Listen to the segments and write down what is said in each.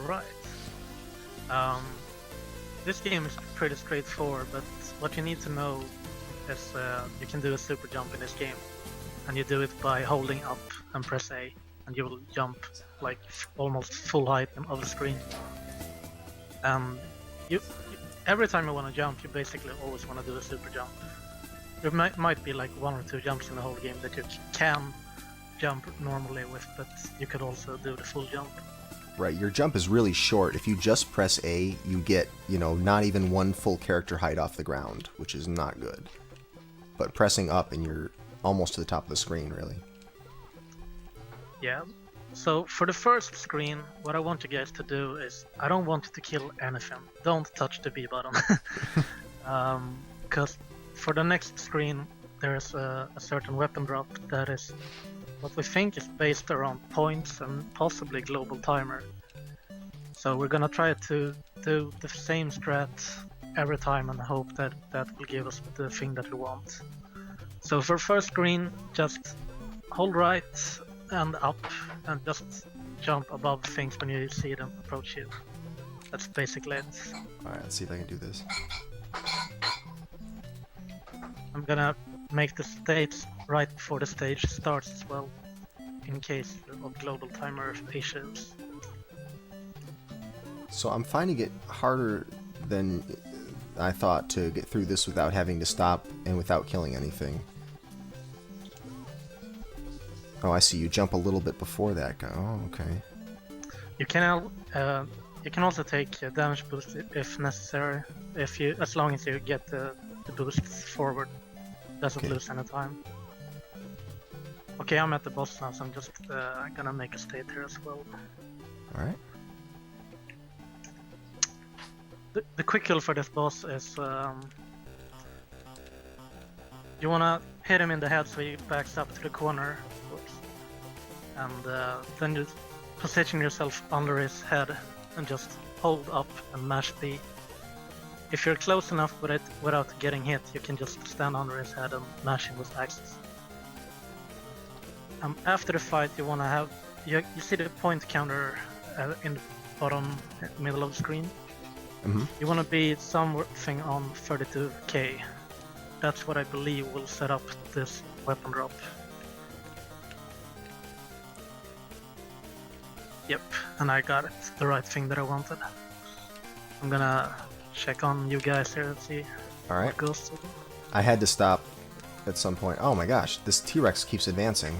Alright. Um, this game is pretty straightforward, but what you need to know is you can do a super jump in this game. And you do it by holding up and press A, and you will jump like almost full height of the screen. And every time you want to jump, you basically always want to do a super jump. There might be like 1 or 2 jumps in the whole game that you can jump normally with, but you could also do the full jump. Right, your jump is really short. If you just press A, you get, not even 1 full character height off the ground, which is not good. But pressing up and you're almost to the top of the screen, really. Yeah. So for the first screen, what I want you guys to do is, I don't want you to kill anything. Don't touch the B button. Because for the next screen, there's a certain weapon drop that is what we think is based around points and possibly global timer. So we're gonna try to do the same strat every time and hope that that will give us the thing that we want. So for first screen, just hold right and up and just jump above things when you see them approach you. That's basically it. Alright, let's see if I can do this. I'm gonna make the stage right before the stage starts as well, in case of global timer issues. So I'm finding it harder than I thought to get through this without having to stop and without killing anything. Oh, I see. You jump a little bit before that guy. Oh, okay. You can also take a damage boost if necessary, as long as you get the boosts forward. Doesn't lose any time. Okay, I'm at the boss now, so I'm just gonna make a state here as well. Alright. The quick kill for this boss is you wanna hit him in the head so he backs up to the corner. Oops. And then you position yourself under his head and just hold up and mash B. If you're close enough with it without getting hit, you can just stand under his head and mash him with axes. After the fight, you wanna have you see the point counter in the bottom middle of the screen. Mm-hmm. You wanna be something on 32k. That's what I believe will set up this weapon drop. Yep, and I got it, the right thing that I wanted. I'm gonna check on you guys here and see Alright. what goes to. I had to stop at some point. Oh my gosh, this T-Rex keeps advancing.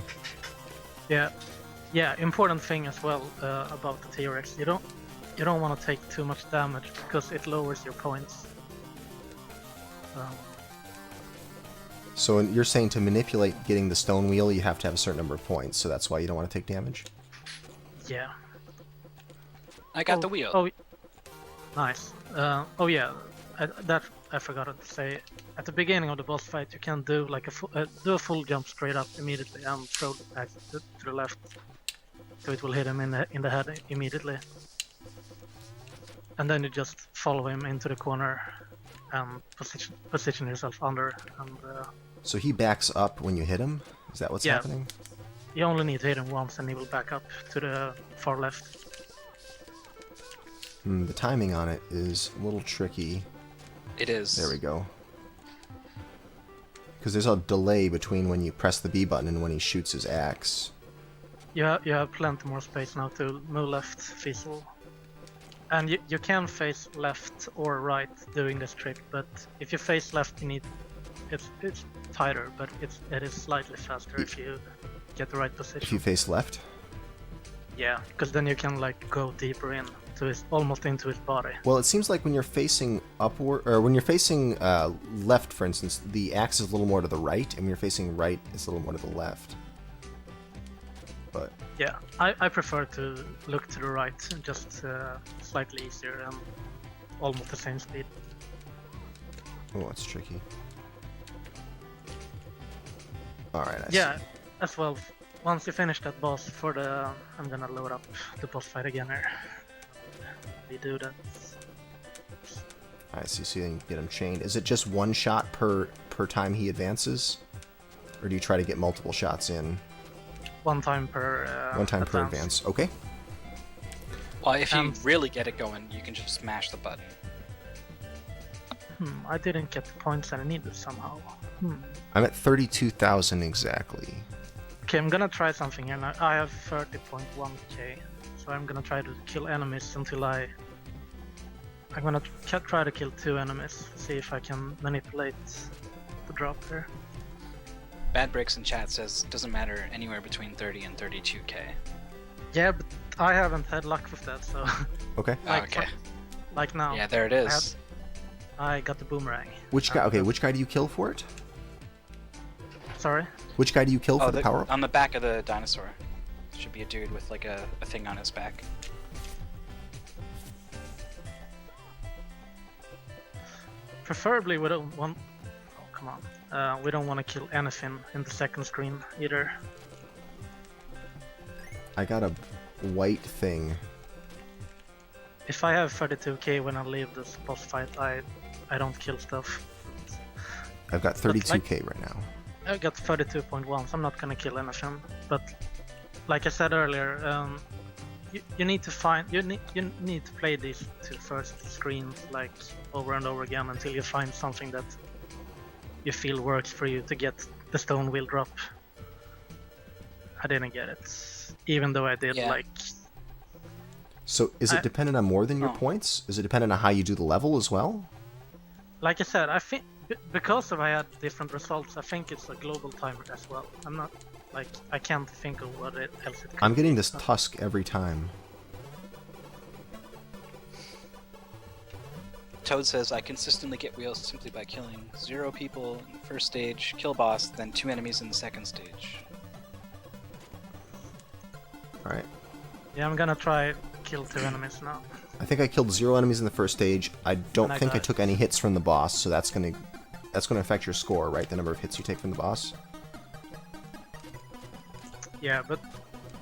Yeah, important thing as well about the T-Rex. You don't want to take too much damage because it lowers your points. So you're saying to manipulate getting the stone wheel, you have to have a certain number of points, so that's why you don't want to take damage? Yeah. I got the wheel. Oh, nice. Oh yeah, I forgot to say. At the beginning of the boss fight, you can do like a full jump straight up immediately and throw the axe to the left, so it will hit him in the head immediately. And then you just follow him into the corner and position yourself under. And so he backs up when you hit him? Is that what's happening? You only need to hit him once, and he will back up to the far left. The timing on it is a little tricky. It is. There we go. Because there's a delay between when you press the B button and when he shoots his axe. You have plenty more space now to move left, Fiesel. And you can face left or right doing this trick, but if you face left, you need it's tighter, but it is slightly faster if you get the right position. If you face left? Yeah, because then you can like go deeper in to almost into his body. Well, it seems like when you're facing upward, or when you're facing left, for instance, the axe is a little more to the right, and when you're facing right, it's a little more to the left. But yeah, I prefer to look to the right, just slightly easier and almost the same speed. oh, that's tricky. All right. Yeah, as well. Once you finish that boss I'm gonna load up the boss fight again here. We do that. Alright, so you can get him chained. Is it just one shot per time he advances? Or do you try to get multiple shots in? One time per One time per advance. Okay. Well, if you And- really get it going, you can just smash the button. I didn't get the points that I needed somehow. I'm at 32,000 exactly. Okay, I'm gonna try something here now. I have 30.1k, so I'm gonna try to kill enemies until I'm gonna try to kill 2 enemies, see if I can manipulate the drop there. Bad Bricks in chat says doesn't matter anywhere between 30 and 32k. Yeah, but I haven't had luck with that, so Okay. Okay. like now. Yeah, there it is. I got the boomerang. Which guy? Okay, which guy do you kill for it? Sorry? Which guy do you kill for the power up? On the back of the dinosaur. Should be a dude with like a thing on his back. Preferably we don't want... Oh, come on. We don't want to kill anything in the second screen either. I got a white thing. If I have 32k when I leave this boss fight, I don't kill stuff. I've got 32k right now. I got 32.1, so I'm not gonna kill anything. But like I said earlier, you need to play these 2 first screens like over and over again until you find something that you feel works for you to get the stone wheel drop. I didn't get it, even though I did like. So is it dependent on more than your points? Is it dependent on how you do the level as well? Like I said, I think because I had different results, I think it's a global timer as well. I'm not like I can't think of what else it could I'm getting be, this so. tusk every time. Toad says I consistently get wheels simply by killing 0 people in the first stage, kill boss, then 2 enemies in the second stage. Alright. Yeah, I'm gonna try kill 2 enemies now. I think I killed 0 enemies in the first stage. I don't think I took any hits from the boss, so that's gonna affect your score, right? The number of hits you take from the boss. Yeah, but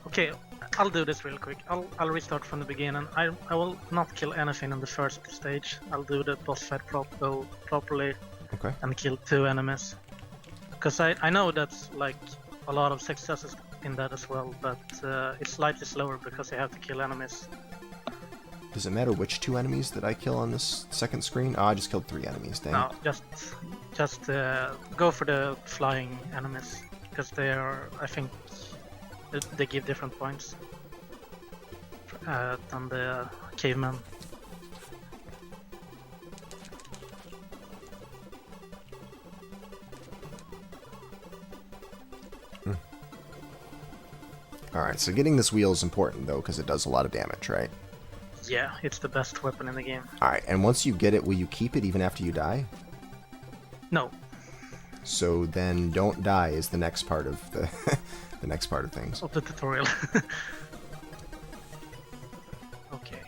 okay, I'll do this real quick. I'll restart from the beginning. I will not kill anything in the first stage. I'll do the boss fight properly and kill 2 enemies. Because I know that's like a lot of successes in that as well, but it's slightly slower because you have to kill enemies. Does it matter which 2 enemies that I kill on this second screen? Oh, I just killed 3 enemies, dang. No, just go for the flying enemies, because they are, I think, they give different points than the cavemen. Alright, so getting this wheel is important, though, because it does a lot of damage, right? Yeah, it's the best weapon in the game. Alright, and once you get it, will you keep it even after you die? No. So then don't die is the next part of the the next part of things. Of the tutorial. Okay.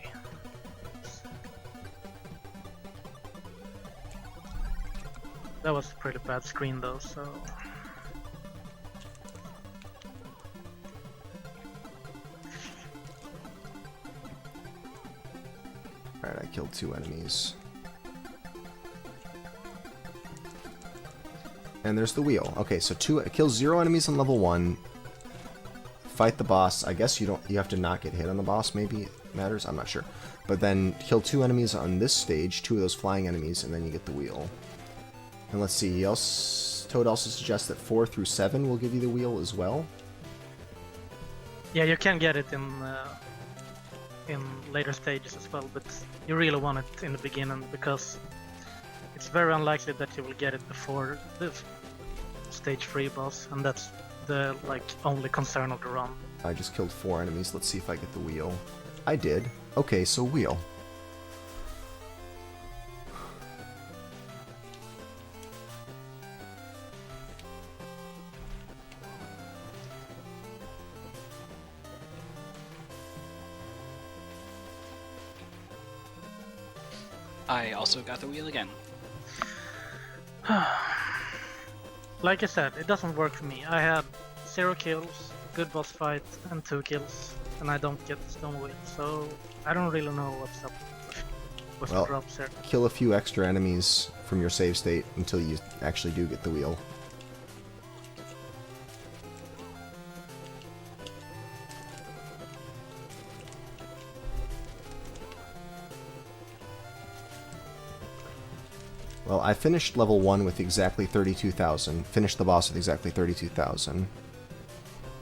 That was a pretty bad screen though, so... Alright, I killed 2 enemies. And there's the wheel. Okay, so kill 0 enemies on level 1. Fight the boss. I guess you have to not get hit on the boss, maybe it matters, I'm not sure. But then kill 2 enemies on this stage, 2 of those flying enemies, and then you get the wheel. And let's see, Toad also suggests that 4 through 7 will give you the wheel as well. Yeah, you can get it in later stages as well, but you really want it in the beginning because it's very unlikely that you will get it before the stage 3 boss, and that's the only concern of the run. I just killed 4 enemies. Let's see if I get the wheel. I did. Okay, so wheel. I also got the wheel again. Like I said, it doesn't work for me. I had 0 kills, good boss fight, and 2 kills, and I don't get the stone wheel, so I don't really know what's up with the drops here. Kill a few extra enemies from your save state until you actually do get the wheel. Well, I finished level 1 with exactly 32,000. Finished the boss with exactly 32,000.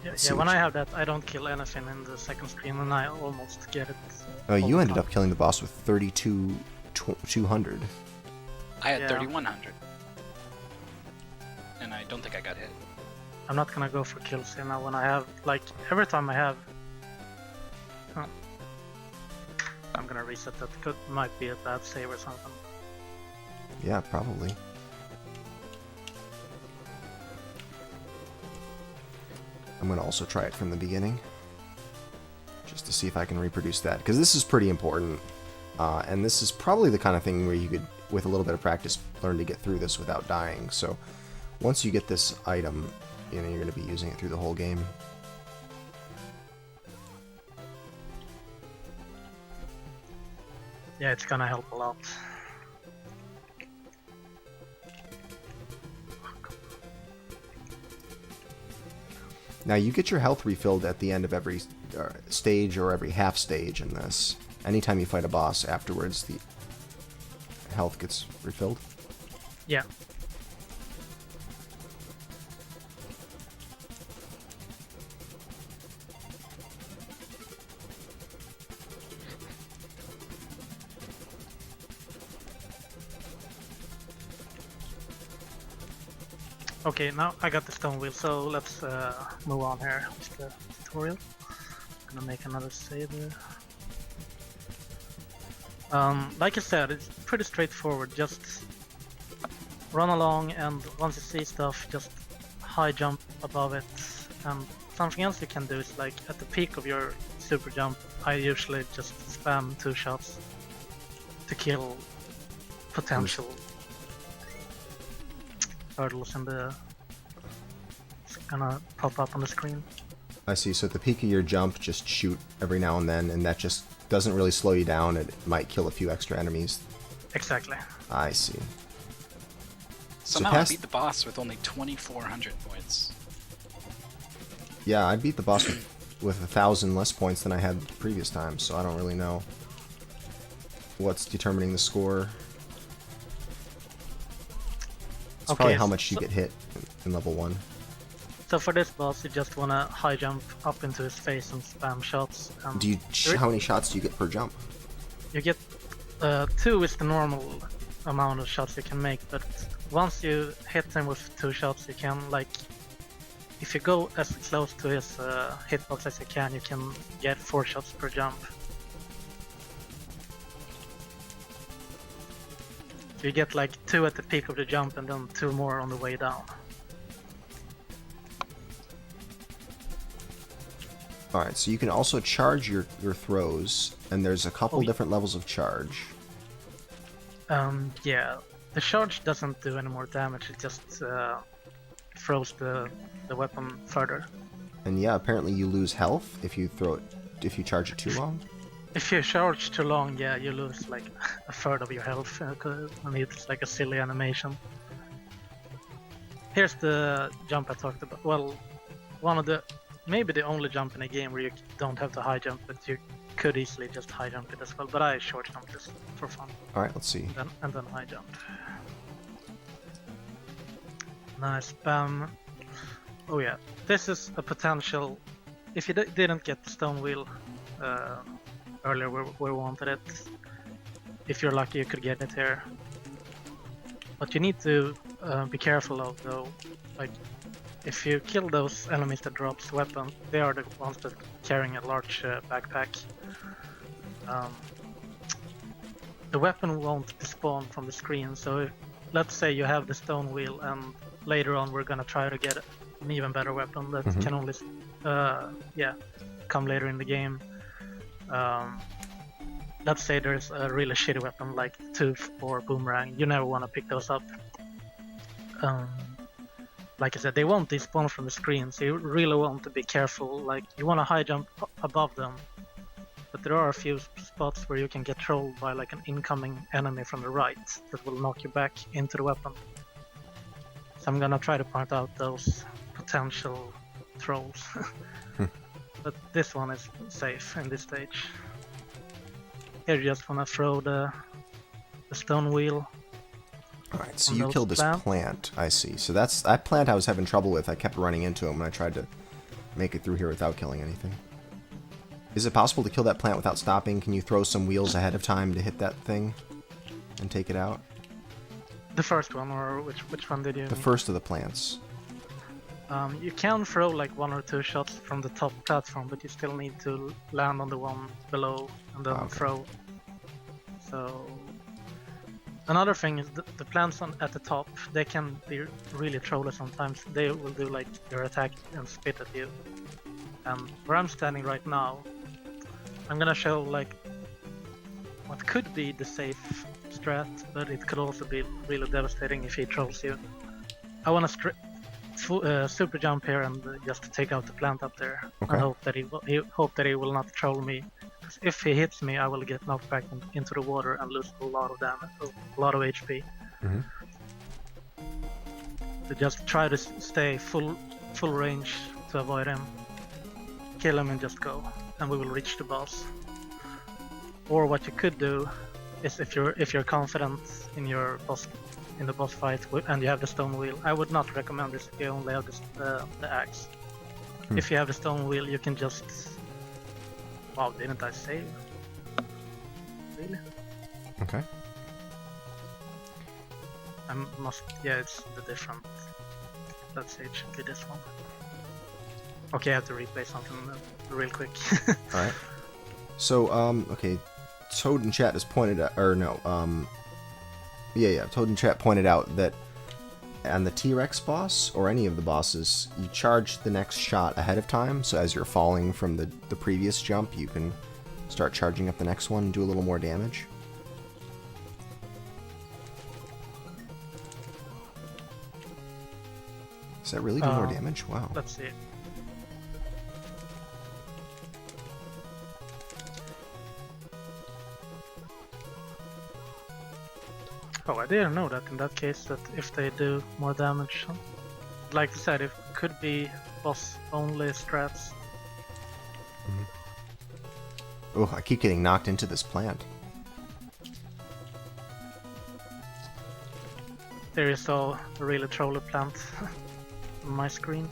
Yeah, when I have that, I don't kill anything in the second screen, and I almost get it. Oh, you all ended the up killing the boss with 32,200. I had Yeah. 3,100. And I don't think I got hit. I'm not gonna go for kills here now when I have, like, every time I have... Huh. I'm gonna reset that. Might be a bad save or something. Yeah, probably. I'm going to also try it from the beginning, just to see if I can reproduce that, because this is pretty important, and this is probably the kind of thing where you could, with a little bit of practice, learn to get through this without dying. So once you get this item, you know, you're going to be using it through the whole game. Yeah, it's gonna help a lot. Now you get your health refilled at the end of every stage or every half stage in this. Anytime you fight a boss, afterwards the health gets refilled. Yeah. Okay, now I got the stone wheel, so let's move on here with the tutorial. Gonna make another save here. Like I said, it's pretty straightforward. Just run along, and once you see stuff, just high jump above it. And something else you can do is, like, at the peak of your super jump, I usually just spam 2 shots to kill potential hurdles in the... It's gonna pop up on the screen. I see, so at the peak of your jump, just shoot every now and then, and that just doesn't really slow you down. It might kill a few extra enemies. Exactly. I see. Somehow past- I beat the boss with only 2,400 points. Yeah, I beat the boss with 1,000 less points than I had the previous time, so I don't really know what's determining the score. It's Okay, probably how much you so- get hit in level 1. So for this boss, you just wanna high jump up into his face and spam shots. Do you? How many shots do you get per jump? You get 2 is the normal amount of shots you can make, but once you hit him with 2 shots, you can, like, if you go as close to his hitbox as you can get 4 shots per jump. You get like 2 at the peak of the jump and then 2 more on the way down. Alright, so you can also charge your throws, and there's a couple different levels of charge. Yeah, the charge doesn't do any more damage, it just throws the weapon further. And yeah, apparently you lose health if you charge it too long. If you charge too long, yeah, you lose like a third of your health, and it's like a silly animation. Here's the jump I talked about. Well, maybe the only jump in a game where you don't have to high jump, but you could easily just high jump it as well. But I short jump this for fun. Alright, let's see. And then high jump. Nice spam. Oh yeah, this is a potential. If you didn't get the stone wheel earlier where we wanted it, if you're lucky you could get it here. What you need to be careful of though, like if you kill those enemies that drops weapon, they are the ones that carrying a large backpack. The weapon won't despawn from the screen, so if, let's say you have the stone wheel and later on we're gonna try to get an even better weapon that can only come later in the game. Let's say there's a really shitty weapon like Tooth or Boomerang, you never want to pick those up. Like I said, they won't despawn from the screen, so you really want to be careful. Like, you want to high jump above them, but there are a few spots where you can get trolled by like an incoming enemy from the right that will knock you back into the weapon. So I'm gonna try to point out those potential trolls. But this one is safe in this stage. Here you just wanna throw the stone wheel. Alright, so on you those killed this plants. plant, I see. So that plant I was having trouble with. I kept running into him when I tried to make it through here without killing anything. Is it possible to kill that plant without stopping? Can you throw some wheels ahead of time to hit that thing and take it out? The first one, or which one did you The mean? first of the plants. You can throw like 1 or 2 shots from the top platform, but you still need to land on the one below and then Okay. throw. So another thing is the plants at the top, they can be really trolly sometimes. They will do like your attack and spit at you. And where I'm standing right now, I'm gonna show like what could be the safe strat, but it could also be really devastating if he trolls you. I wanna super jump here and just take out the plant up there, Okay. and hope that he will not troll me. 'Cause if he hits me, I will get knocked back into the water and lose a lot of damage, a lot of HP. Mm-hmm. So just try to stay full range to avoid him. Kill him and just go, and we will reach the boss. Or what you could do is if you're confident in your boss in the boss fight and you have the stone wheel, I would not recommend this if you only have the axe. If you have the stone wheel, you can just... Wow, didn't I save? Really? Okay. Yeah, it's the different. Let's say it should be this one. Okay, I have to replay something real quick. Alright. So, okay. Toad in chat has pointed out, or no, Toad in chat pointed out that on the T-Rex boss, or any of the bosses, you charge the next shot ahead of time, so as you're falling from the previous jump, you can start charging up the next one and do a little more damage. Does that really do more damage? Wow. Let's see. Oh, I didn't know that in that case, that if they do more damage. Like I said, it could be boss only strats. Oh, I keep getting knocked into this plant. There is a really trolly plant on my screen.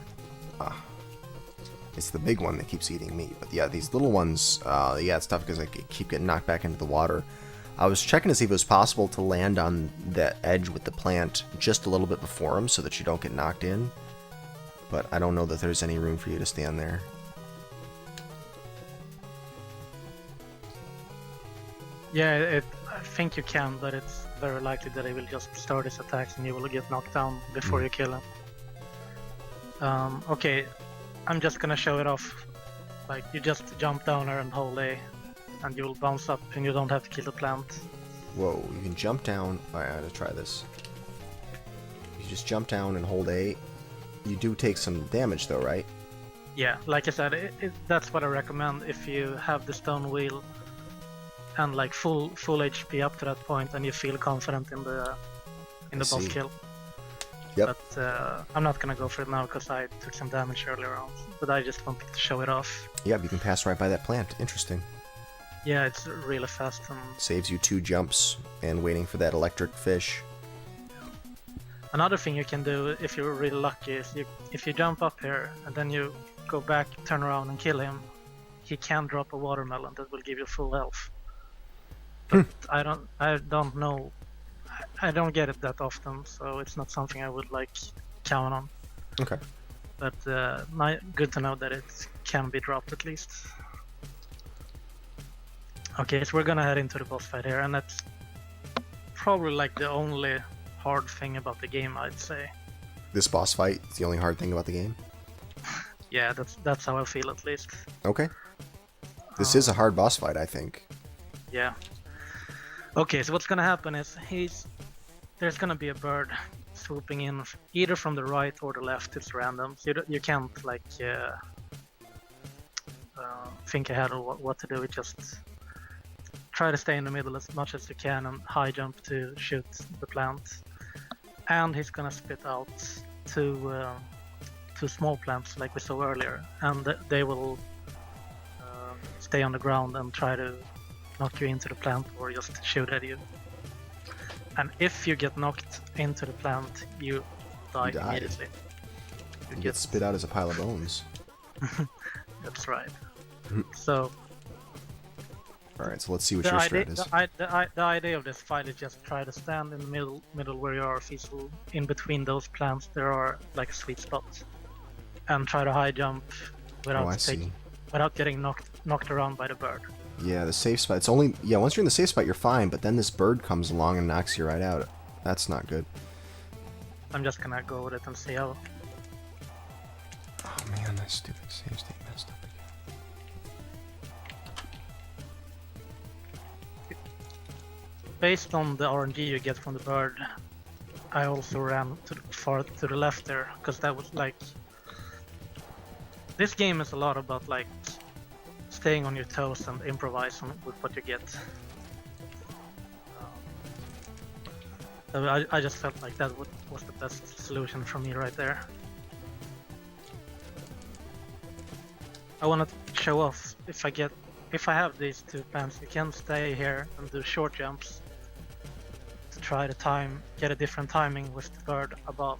It's the big one that keeps eating me. But yeah, these little ones, yeah, it's tough because I keep getting knocked back into the water. I was checking to see if it was possible to land on that edge with the plant just a little bit before him so that you don't get knocked in. But I don't know that there's any room for you to stand there. Yeah, I think you can, but it's very likely that he will just start his attacks and you will get knocked down before you kill him. Okay, I'm just gonna show it off. Like, you just jump down there and hold A, and you will bounce up and you don't have to kill the plant. Whoa, you can jump down. Alright, I gotta try this. You just jump down and hold A. You do take some damage though, right? Yeah, like I said, that's what I recommend if you have the stone wheel and like full HP up to that point and you feel confident in the boss kill. Yep. But I'm not gonna go for it now because I took some damage earlier on, but I just wanted to show it off. Yep, you can pass right by that plant. Interesting. Yeah, it's really fast and Saves you 2 jumps and waiting for that electric fish. another thing you can do if you're really lucky is if you jump up here and then you go back, turn around and kill him, he can drop a watermelon that will give you full health. But I don't know. I don't get it that often, so it's not something I would like count on. Okay. But good to know that it can be dropped at least. Okay, so we're gonna head into the boss fight here, and that's probably like the only hard thing about the game, I'd say. This boss fight is the only hard thing about the game? Yeah, that's how I feel at least. Okay. This is a hard boss fight, I think. Yeah. Okay, so what's gonna happen is there's gonna be a bird swooping in either from the right or the left. It's random, so you can't like think ahead of what to do. You just try to stay in the middle as much as you can and high jump to shoot the plant. And he's gonna spit out two small plants like we saw earlier, and they will stay on the ground and try to knock you into the plant or just shoot at you. And if you get knocked into the plant, you die die. immediately. You get spit out as a pile of bones. That's right. So Alright, so let's see what your strat is. the idea of this fight is just try to stand in the middle where you are, Fiesel. In between those plants there are like a sweet spot. And try to high jump without getting knocked around by the bird. Yeah, the safe spot. It's only once you're in the safe spot you're fine, but then this bird comes along and knocks you right out. That's not good. I'm just gonna go with it and see how. Oh man, that stupid save state messed up again. Based on the RNG you get from the bird, I also ran far to the left there, because that was like... This game is a lot about like staying on your toes and improvising with what you get. So I just felt like that was the best solution for me right there. I want to show off if I have these two plants, you can stay here and do short jumps to try to get a different timing with the bird above.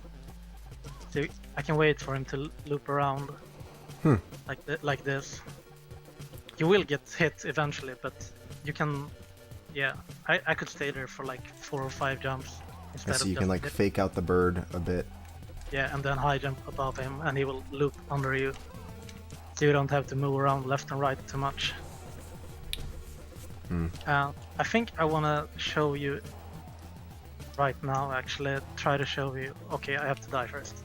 So I can wait for him to loop around like this. You will get hit eventually, but you can, I could stay there for like 4 or 5 jumps instead so of you can like fake out the bird a bit. Yeah, and then high jump above him and he will loop under you. So you don't have to move around left and right too much. I think I want to show you right now, actually, try to show you. Okay, I have to die first.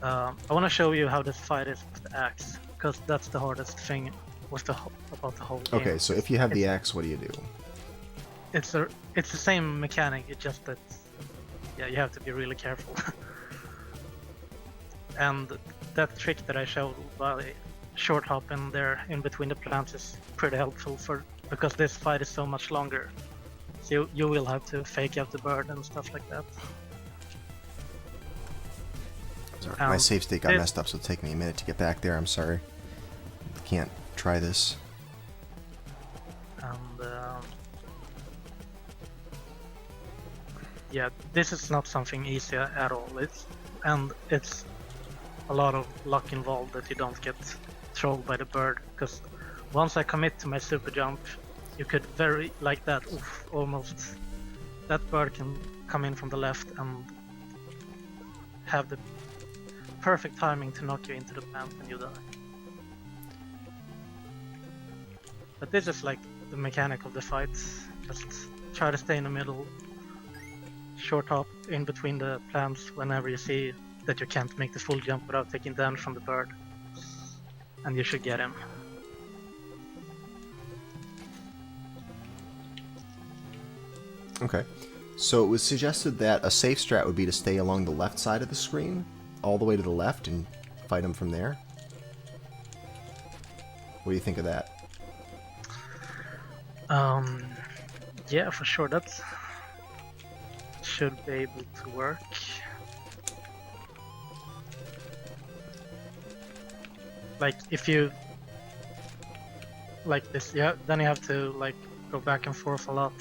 I want to show you how this fight is with the axe, because that's the hardest thing about the whole game. Okay, so if you have the axe, what do you do? It's the same mechanic, it's just that you have to be really careful. And that trick that I showed by short hopping there in between the plants is pretty helpful because this fight is so much longer. So you will have to fake out the bird and stuff like that. Sorry, my save state got messed up, so it'll take me a minute to get back there. I'm sorry. Can't try this. And this is not something easy at all. It's a lot of luck involved that you don't get trolled by the bird, because once I commit to my super jump, you could like that, almost, that bird can come in from the left and have the perfect timing to knock you into the plant and you die. But this is like the mechanic of the fight. Just try to stay in the middle, short hop in between the plants whenever you see that you can't make the full jump without taking damage from the bird, and you should get him. Okay, so it was suggested that a safe strat would be to stay along the left side of the screen, all the way to the left, and fight him from there. What do you think of that? Yeah, for sure, that should be able to work. Like if you like this, then you have to like go back and forth a lot.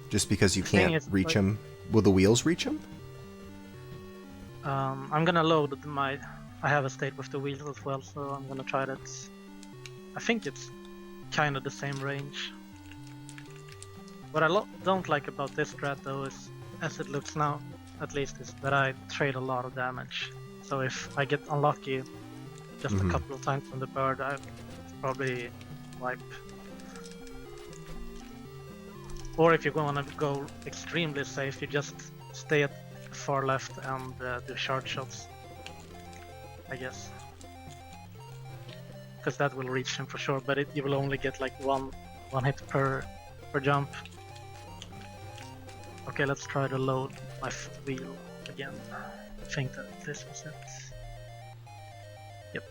Just because you can't reach him, will the wheels reach him? I'm gonna load I have a state with the wheels as well, so I'm gonna try that. I think it's kind of the same range. What I don't like about this strat though is, as it looks now, at least, is that I trade a lot of damage. So if I get unlucky just a couple of times from the bird, I probably wipe. Or if you want to go extremely safe, you just stay at far left and do short shots, I guess. Because that will reach him for sure, but you will only get like one hit per jump. Okay, let's try to load my wheel again. I think that this was it. Yep.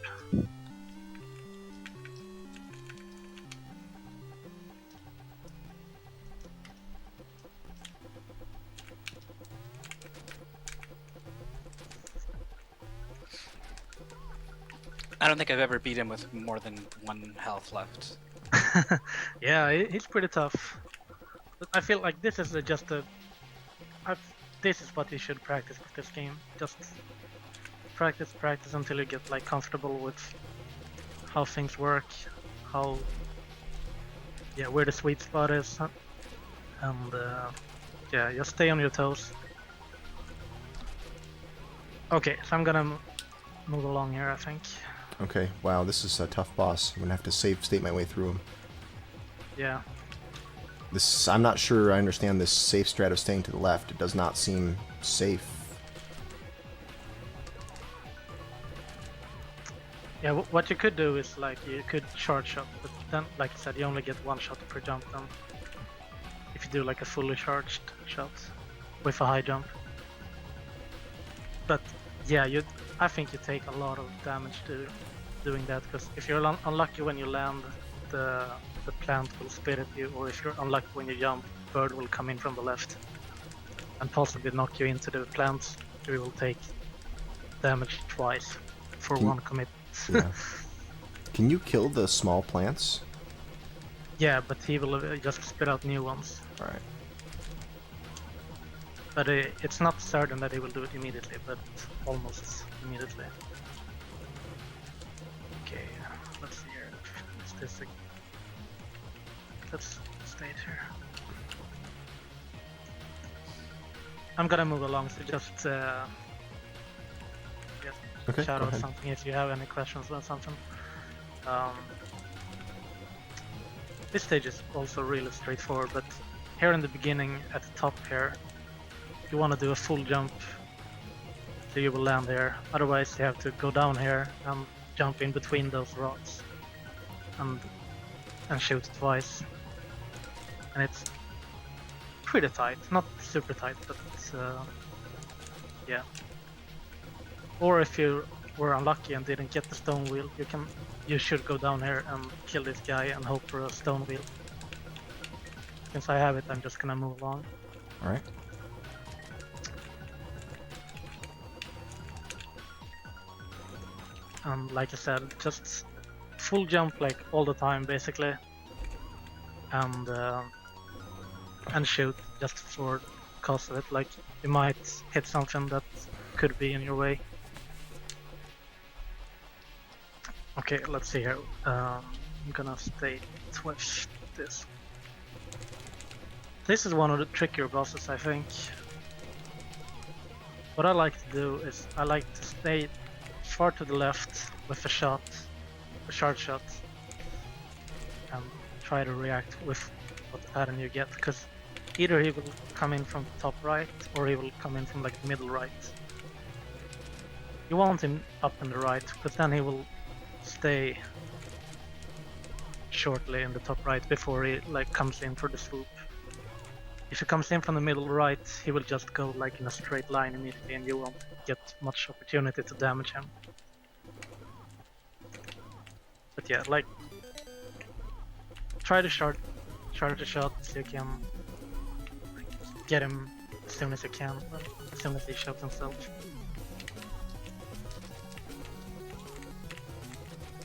I don't think I've ever beat him with more than 1 health left. Yeah, he's pretty tough. But I feel like this is this is what you should practice with this game. Just practice until you get like comfortable with how things work, how where the sweet spot is, and yeah, just stay on your toes. Okay, so I'm gonna move along here, I think. Okay, wow, this is a tough boss. I'm gonna have to save state my way through him. Yeah. I'm not sure I understand this safe strat of staying to the left. It does not seem safe. Yeah, what you could do is like you could charge shot, but then, like I said, you only get one shot per jump then. If you do like a fully charged shot with a high jump. But yeah, I think you take a lot of damage to doing that, because if you're unlucky when you land, the plant will spit at you, or if you're unlucky when you jump, bird will come in from the left and possibly knock you into the plants. You will take damage twice for one commit. Yeah. Can you kill the small plants? Yeah, but he will just spit out new ones. Alright. But it's not certain that he will do it immediately, but almost immediately. Okay, let's see here. Is this a... Let's stay here. I'm gonna move along, so just shout out something if you have any questions or something. This stage is also really straightforward, but here in the beginning, at the top here, you want to do a full jump, so you will land there. Otherwise, you have to go down here and jump in between those rods and shoot twice. And it's pretty tight, not super tight, but yeah. Or if you were unlucky and didn't get the stone wheel, you should go down here and kill this guy and hope for a stone wheel. Since I have it, I'm just gonna move along. Alright. And like I said, just full jump like all the time basically, and shoot just for the cost of it. Like you might hit something that could be in your way. Okay, let's see here. I'm gonna stay with this. This is one of the trickier bosses, I think. What I like to do is I like to stay far to the left with a charge shot, and try to react with what pattern you get, because either he will come in from the top right or he will come in from like the middle right. You want him up in the right, because then he will stay shortly in the top right before he like comes in for the swoop. If he comes in from the middle right, he will just go like in a straight line immediately, and you won't get much opportunity to damage him. But yeah, like try to charge the shot so you can get him as soon as you can, as soon as he shows himself.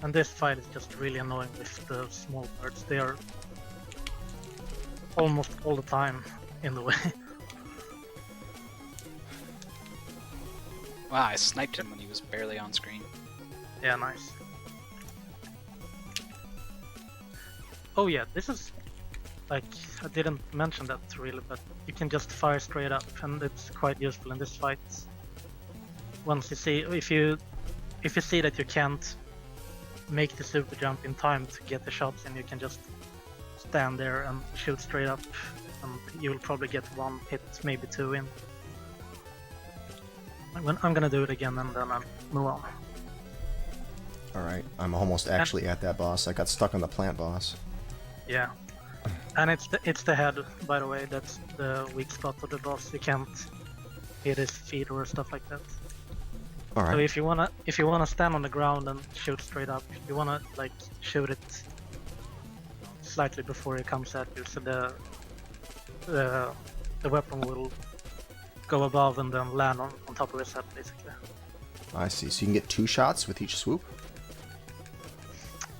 And this fight is just really annoying with the small birds. They are almost all the time in the way. Wow, I sniped him when he was barely on screen. Yeah, nice. Oh yeah, this is like, I didn't mention that really, but you can just fire straight up, and it's quite useful in this fight. Once you see, if you see that you can't make the super jump in time to get the shots, and you can just stand there and shoot straight up, and you will probably get one hit, maybe two in. I'm gonna do it again and then I'll move on. Alright, I'm almost actually at that boss. I got stuck on the plant boss. Yeah. And it's the head, by the way, that's the weak spot of the boss. You can't hit his feet or stuff like that. Alright. So if you wanna stand on the ground and shoot straight up, you wanna like shoot it slightly before it comes at you, so the weapon will go above and then land on top of his head, basically. I see. So you can get 2 shots with each swoop?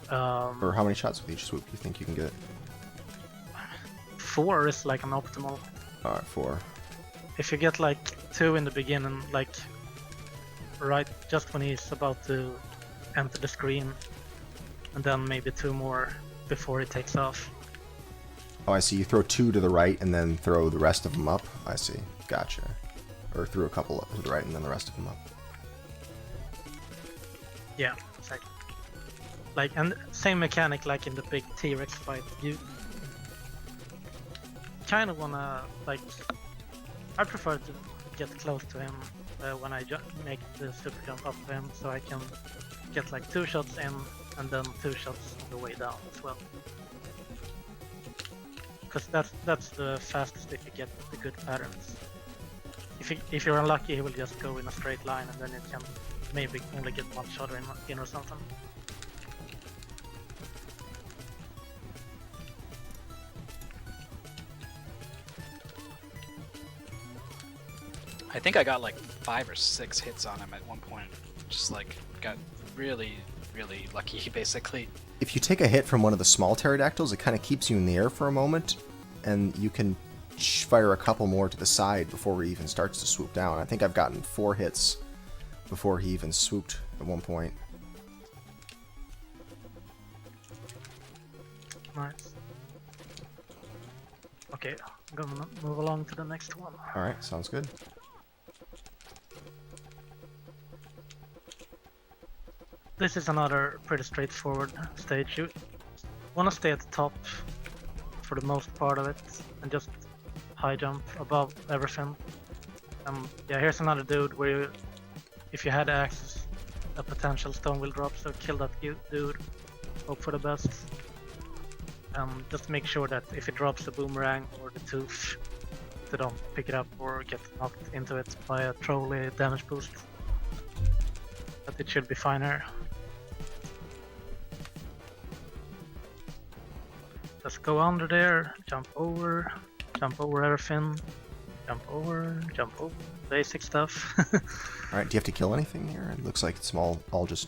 Or how many shots with each swoop do you think you can get? 4 is like an optimal. Alright, 4. If you get like 2 in the beginning, like right just when he's about to enter the screen, and then maybe 2 more before he takes off. Oh, I see. You throw 2 to the right and then throw the rest of them up. I see. Gotcha. Or throw a couple up to the right and then the rest of them up. Yeah, exactly. Like, and same mechanic like in the big T-Rex fight. You kind of wanna, like, I prefer to get close to him when I make the super jump up to him, so I can get like 2 shots in and then 2 shots on the way down as well. Because that's the fastest if you get the good patterns. If you're unlucky, he will just go in a straight line, and then you can maybe only get 1 shot in or something. I think I got like 5 or 6 hits on him at one point. Just like got really, really lucky, basically. If you take a hit from one of the small pterodactyls, it kind of keeps you in the air for a moment, and you can fire a couple more to the side before he even starts to swoop down. I think I've gotten 4 hits before he even swooped at one point. Nice. Okay, I'm gonna move along to the next one. Alright, sounds good. This is another pretty straightforward stage. You want to stay at the top for the most part of it and just high jump above everything. Yeah, here's another dude where you, if you had access, a potential stone will drop, so kill that dude, hope for the best. Just make sure that if it drops the boomerang or the tooth, they don't pick it up or get knocked into it by a trolley damage boost. But it should be fine here. Just go under there, jump over everything, jump over, basic stuff. Alright, do you have to kill anything here? It looks like it's all just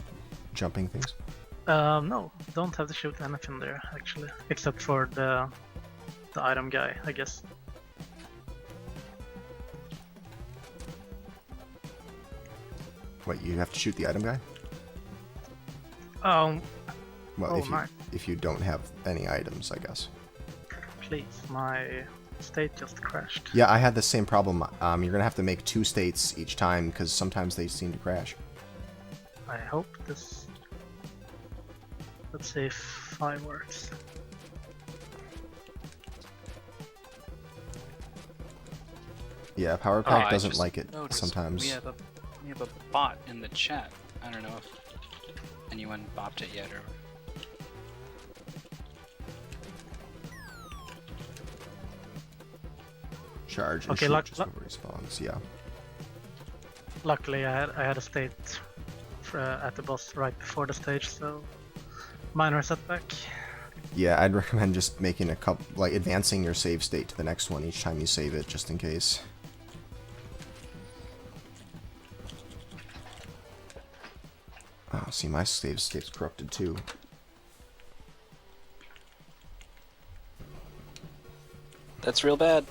jumping things. No, don't have to shoot anything there actually, except for the item guy, I guess. What, you have to shoot the item guy? Well, nice. if you don't have any items, I guess. Please, my state just crashed. Yeah, I had the same problem. You're gonna have to make 2 states each time because sometimes they seem to crash. I hope this. Let's see if 5 works. Yeah, Power Pack doesn't just like it noticed sometimes. We have a bot in the chat. I don't know if anyone bopped it yet or. Charge and Okay, shoot just before he spawns, yeah. Luckily, I had a state at the boss right before the stage, so minor setback. Yeah, I'd recommend just making a couple, like advancing your save state to the next one each time you save it, just in case. Oh, see, my save state's corrupted too. That's real bad.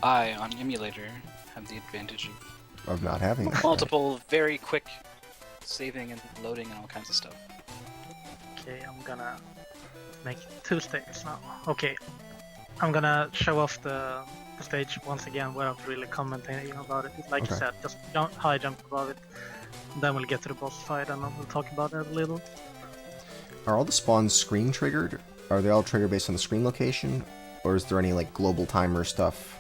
I, on emulator, have the advantage Of not having of that. multiple, very quick saving and loading and all kinds of stuff. Okay, I'm gonna make 2 stages now. Okay, I'm gonna show off the stage once again without really commenting about it. Like Okay. I said, just high jump above it. Then we'll get to the boss fight and we'll talk about that a little. Are all the spawns screen triggered? Are they all triggered based on the screen location? Or is there any like global timer stuff?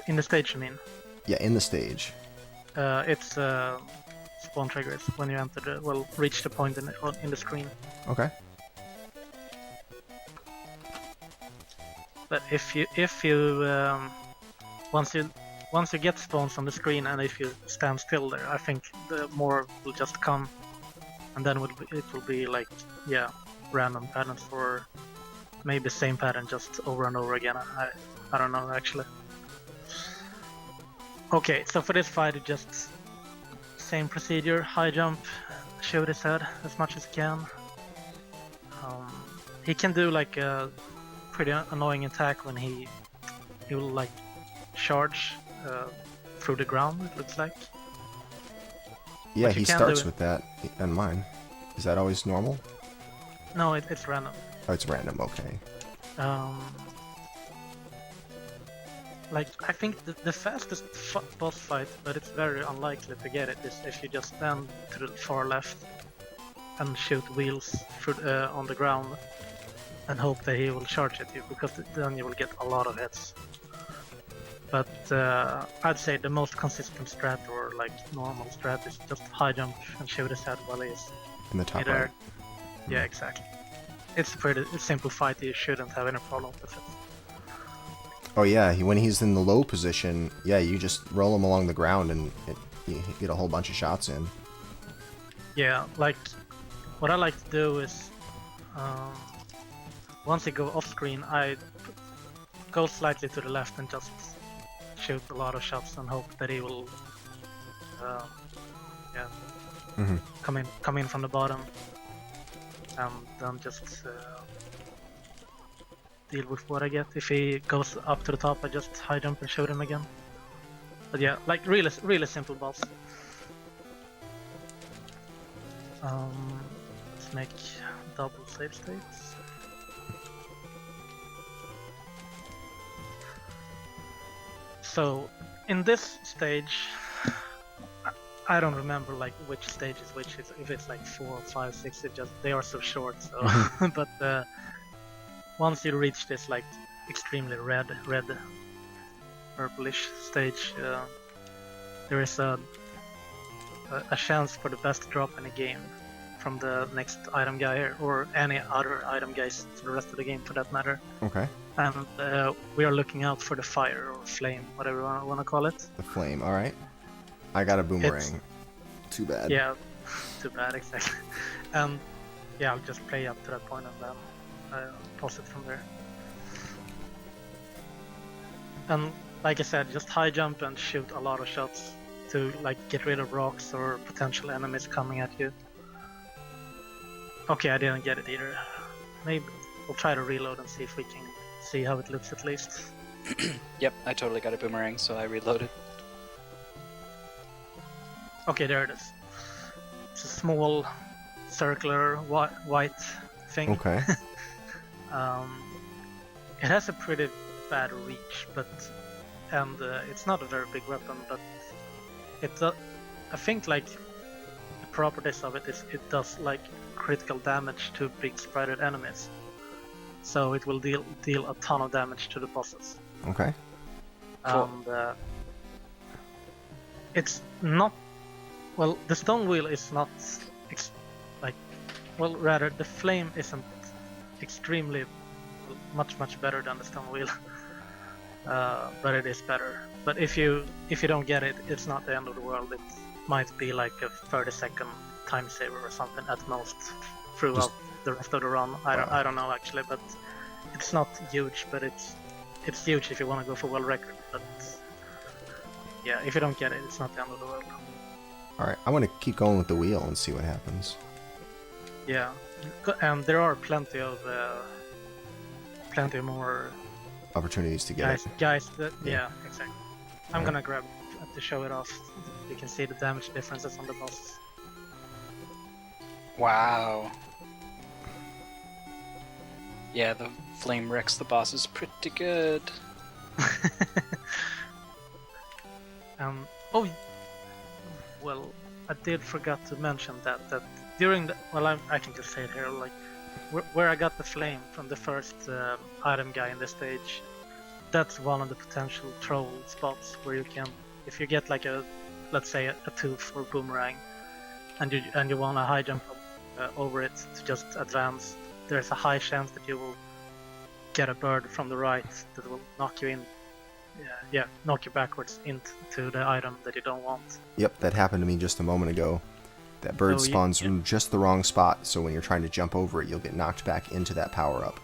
In the stage, I mean. Yeah, in the stage. It's spawn triggers when you enter reach the point in the screen. Okay. But if you once you get spawns on the screen and if you stand still there, I think the more will just come, and then it will be like random patterns for maybe same pattern just over and over again. I don't know actually. Okay, so for this fight, it just same procedure: high jump, shoot his head as much as you can. he can do like a pretty annoying attack when he will like charge through the ground. It looks like. Yeah, But you he can starts do it. with that on mine. Is that always normal? No, it's random. Oh, it's random. Okay. Like I think the fastest boss fight, but it's very unlikely to get it, is if you just stand to the far left and shoot wheels through, on the ground and hope that he will charge at you, because then you will get a lot of hits. But I'd say the most consistent strat, or like normal strat, is just high jump and shoot his head while he's In the top midair. right. Yeah, exactly. It's a pretty simple fight. You shouldn't have any problem with it. Oh yeah, when he's in the low position, yeah, you just roll him along the ground and you get a whole bunch of shots in. Yeah, like what I like to do is once you go off screen, I go slightly to the left and just shoot a lot of shots and hope that he will come in from the bottom, and then just deal with what I get. If he goes up to the top, I just high jump and shoot him again. But yeah, like really simple boss. Let's make double save states. So in this stage, I don't remember like which stage is which. If it's like 4, 5, 6, it just they are so short. So, but once you reach this like extremely red, purplish stage, there is a chance for the best drop in the game from the next item guy here, or any other item guys for the rest of the game for that matter. Okay. And we are looking out for the fire or flame, whatever you want to call it. The flame. All right. I got a boomerang. Too bad. Yeah, too bad, exactly. And yeah, I'll just play up to that point and then toss it from there. And like I said, just high jump and shoot a lot of shots to like get rid of rocks or potential enemies coming at you. Okay, I didn't get it either. Maybe we'll try to reload and see if we can see how it looks at least. Yep, I totally got a boomerang, so I reloaded. Okay, there it is. It's a small circular white thing. Okay. It has a pretty bad reach, and it's not a very big weapon, but I think like the properties of it is it does like critical damage to big spreaded enemies, so it will deal a ton of damage to the bosses. Okay. Cool. And it's not, well, the stone wheel is not rather the flame isn't extremely much better than the stone wheel. But it is better. But if you don't get it, it's not the end of the world. It might be like a 30-second time saver or something at most throughout the rest of the run. I don't know actually, but it's not huge. But it's huge if you want to go for world record. But yeah, if you don't get it, it's not the end of the world. All right. I want to keep going with the wheel and see what happens. Yeah, and there are plenty of more Opportunities to get it. guys that yeah, exactly. I'm gonna grab to show it off. You can see the damage differences on the bosses. Wow. Yeah, the flame wrecks the bosses pretty good. Oh, well, I did forgot to mention that during the, well, I can just say it here, like where I got the flame from the first item guy in this stage. That's one of the potential troll spots where you can, if you get like let's say a tooth or boomerang, and you want a high jump over it to just advance, there's a high chance that you will get a bird from the right that will knock you in. Knock you backwards into the item that you don't want. Yep, that happened to me just a moment ago. That bird spawns from just the wrong spot, so when you're trying to jump over it, you'll get knocked back into that power-up.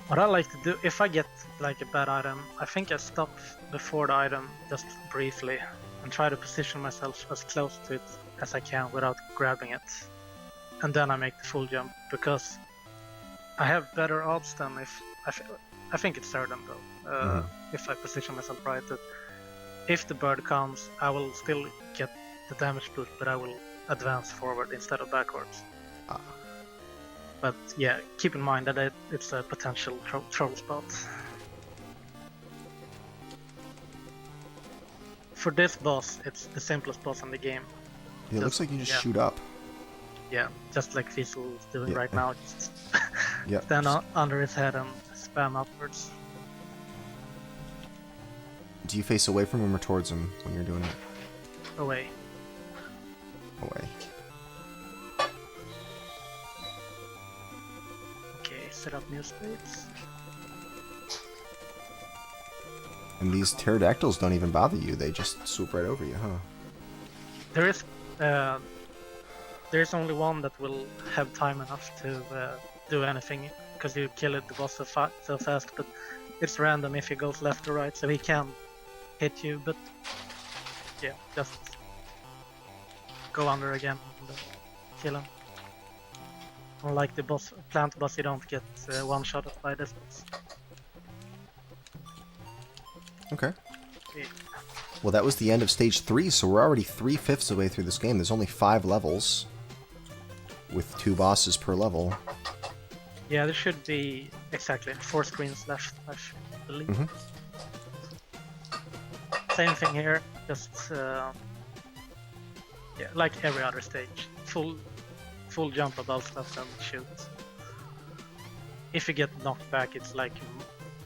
What I like to do, if I get like a bad item, I think I stop before the item just briefly and try to position myself as close to it as I can without grabbing it. And then I make the full jump, because I have better odds than if I think it's certain though. If I position myself right, that if the bird comes, I will still get the damage boost, but I will advance forward instead of backwards. But yeah, keep in mind that it's a potential troll spot. For this boss, it's the simplest boss in the game. It looks like you just shoot up. Yeah, just like Fiesel is doing right now. Just stand under his head and spam upwards. Do you face away from him or towards him when you're doing it? Away. Away. Okay, set up new states. And these pterodactyls don't even bother you, they just swoop right over you, huh? There's only one that will have time enough to do anything, because you kill the boss so fast, but it's random if he goes left or right, so he can hit you, but yeah, just go under again and kill him. Unlike the plant boss, you don't get one-shot by this boss. Okay. Well, that was the end of stage 3, so we're already 3/5 of the way through this game. There's only 5 levels, with 2 bosses per level. Yeah, there should be exactly 4 screens left, I believe. Same thing here, just yeah, like every other stage. Full jump above stuff and shoot. If you get knocked back, it's like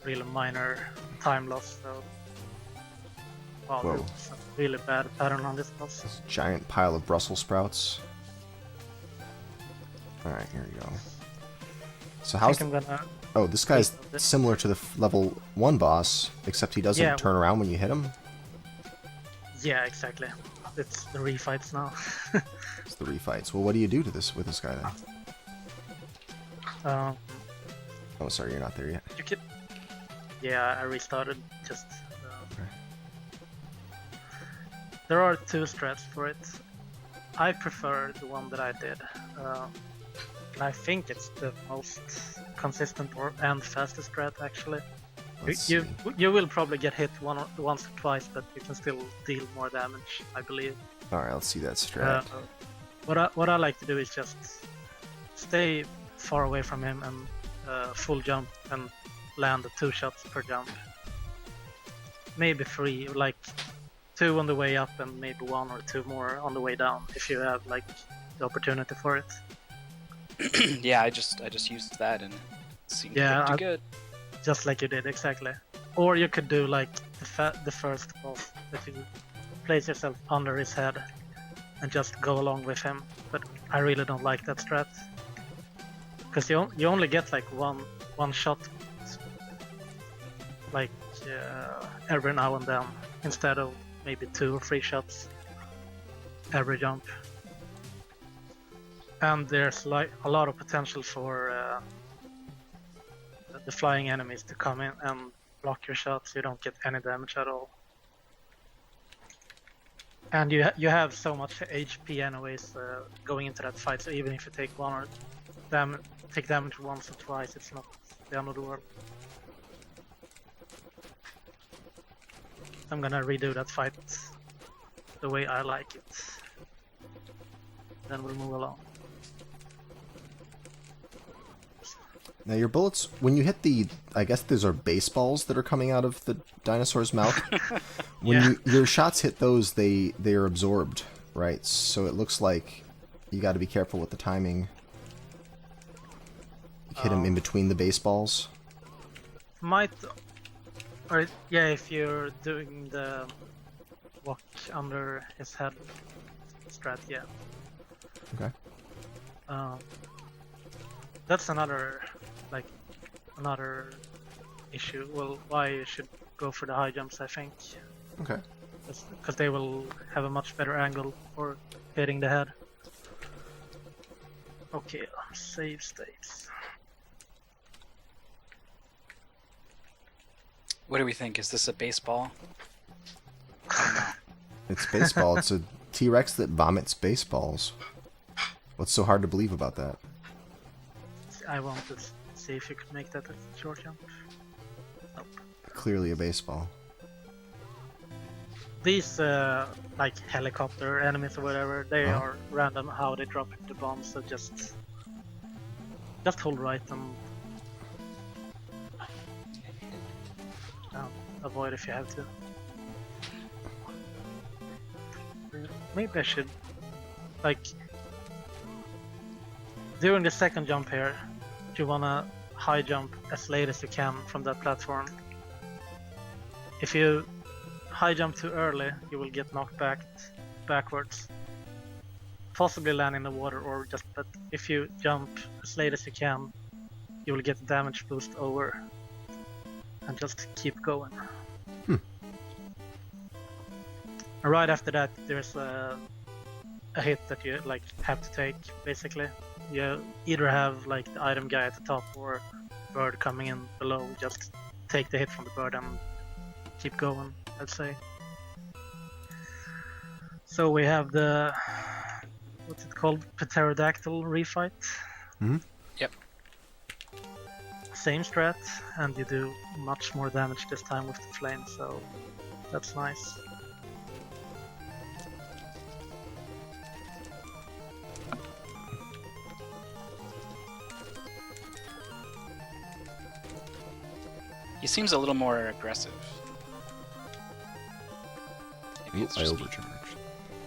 really minor time loss, so... Wow, there's a really bad pattern on this boss. This giant pile of Brussels sprouts. Alright, here we go. So how's... Oh, this guy's similar to the level 1 boss, except he doesn't turn around when you hit him? Yeah, exactly. It's the refights now. It's the refights. Well, what do you do to this with this guy then? Oh, sorry, you're not there yet. You could... Yeah, I restarted. Just. Okay. There are 2 strats for it. I prefer the one that I did. And I think it's the most consistent and fastest strat actually. You will probably get hit once or twice, but you can still deal more damage, I believe. Alright, let's see that strat. What I like to do is just stay far away from him and full jump and land 2 shots per jump. Maybe 3, like 2 on the way up and maybe 1 or 2 more on the way down if you have like the opportunity for it. Yeah, I just used that and it seemed pretty good. Just like you did, exactly. Or you could do like the first boss, that you place yourself under his head and just go along with him. But I really don't like that strat, because you only get like one shot, like every now and then, instead of maybe 2 or 3 shots every jump. And there's like a lot of potential for the flying enemies to come in and block your shots. You don't get any damage at all. And you have so much HP anyways going into that fight, so even if you take take damage once or twice, it's not the end of the world. I'm gonna redo that fight the way I like it. Then we'll move along. Now your bullets, when you hit I guess those are baseballs that are coming out of the dinosaur's mouth. When your shots hit those, they are absorbed, right? So it looks like you got to be careful with the timing. You hit him in between the baseballs. If you're doing the walk under his head strat, yeah. Okay. That's another issue. Well, why you should go for the high jumps, I think. Okay. Because they will have a much better angle for hitting the head. Okay, save states. What do we think? Is this a baseball? It's baseball. It's a T-Rex that vomits baseballs. What's so hard to believe about that? I wanted to see if you could make that a short jump. Nope. Clearly a baseball. These like helicopter enemies or whatever, they Uh-huh. are random how they drop the bombs. So just hold right and avoid if you have to. Maybe I should, like, during the second jump here, you wanna high jump as late as you can from that platform. If you high jump too early, you will get knocked backwards, possibly land in the water, or just. But if you jump as late as you can, you will get a damage boost over, and just keep going. And right after that, there's a hit that you like have to take. Basically, you either have like the item guy at the top or bird coming in below. Just take the hit from the bird and keep going, let's say. So we have the, what's it called, pterodactyl refight. Yep. Same strat, and you do much more damage this time with the flame, so that's nice. He seems a little more aggressive. Maybe it's I just overcharged.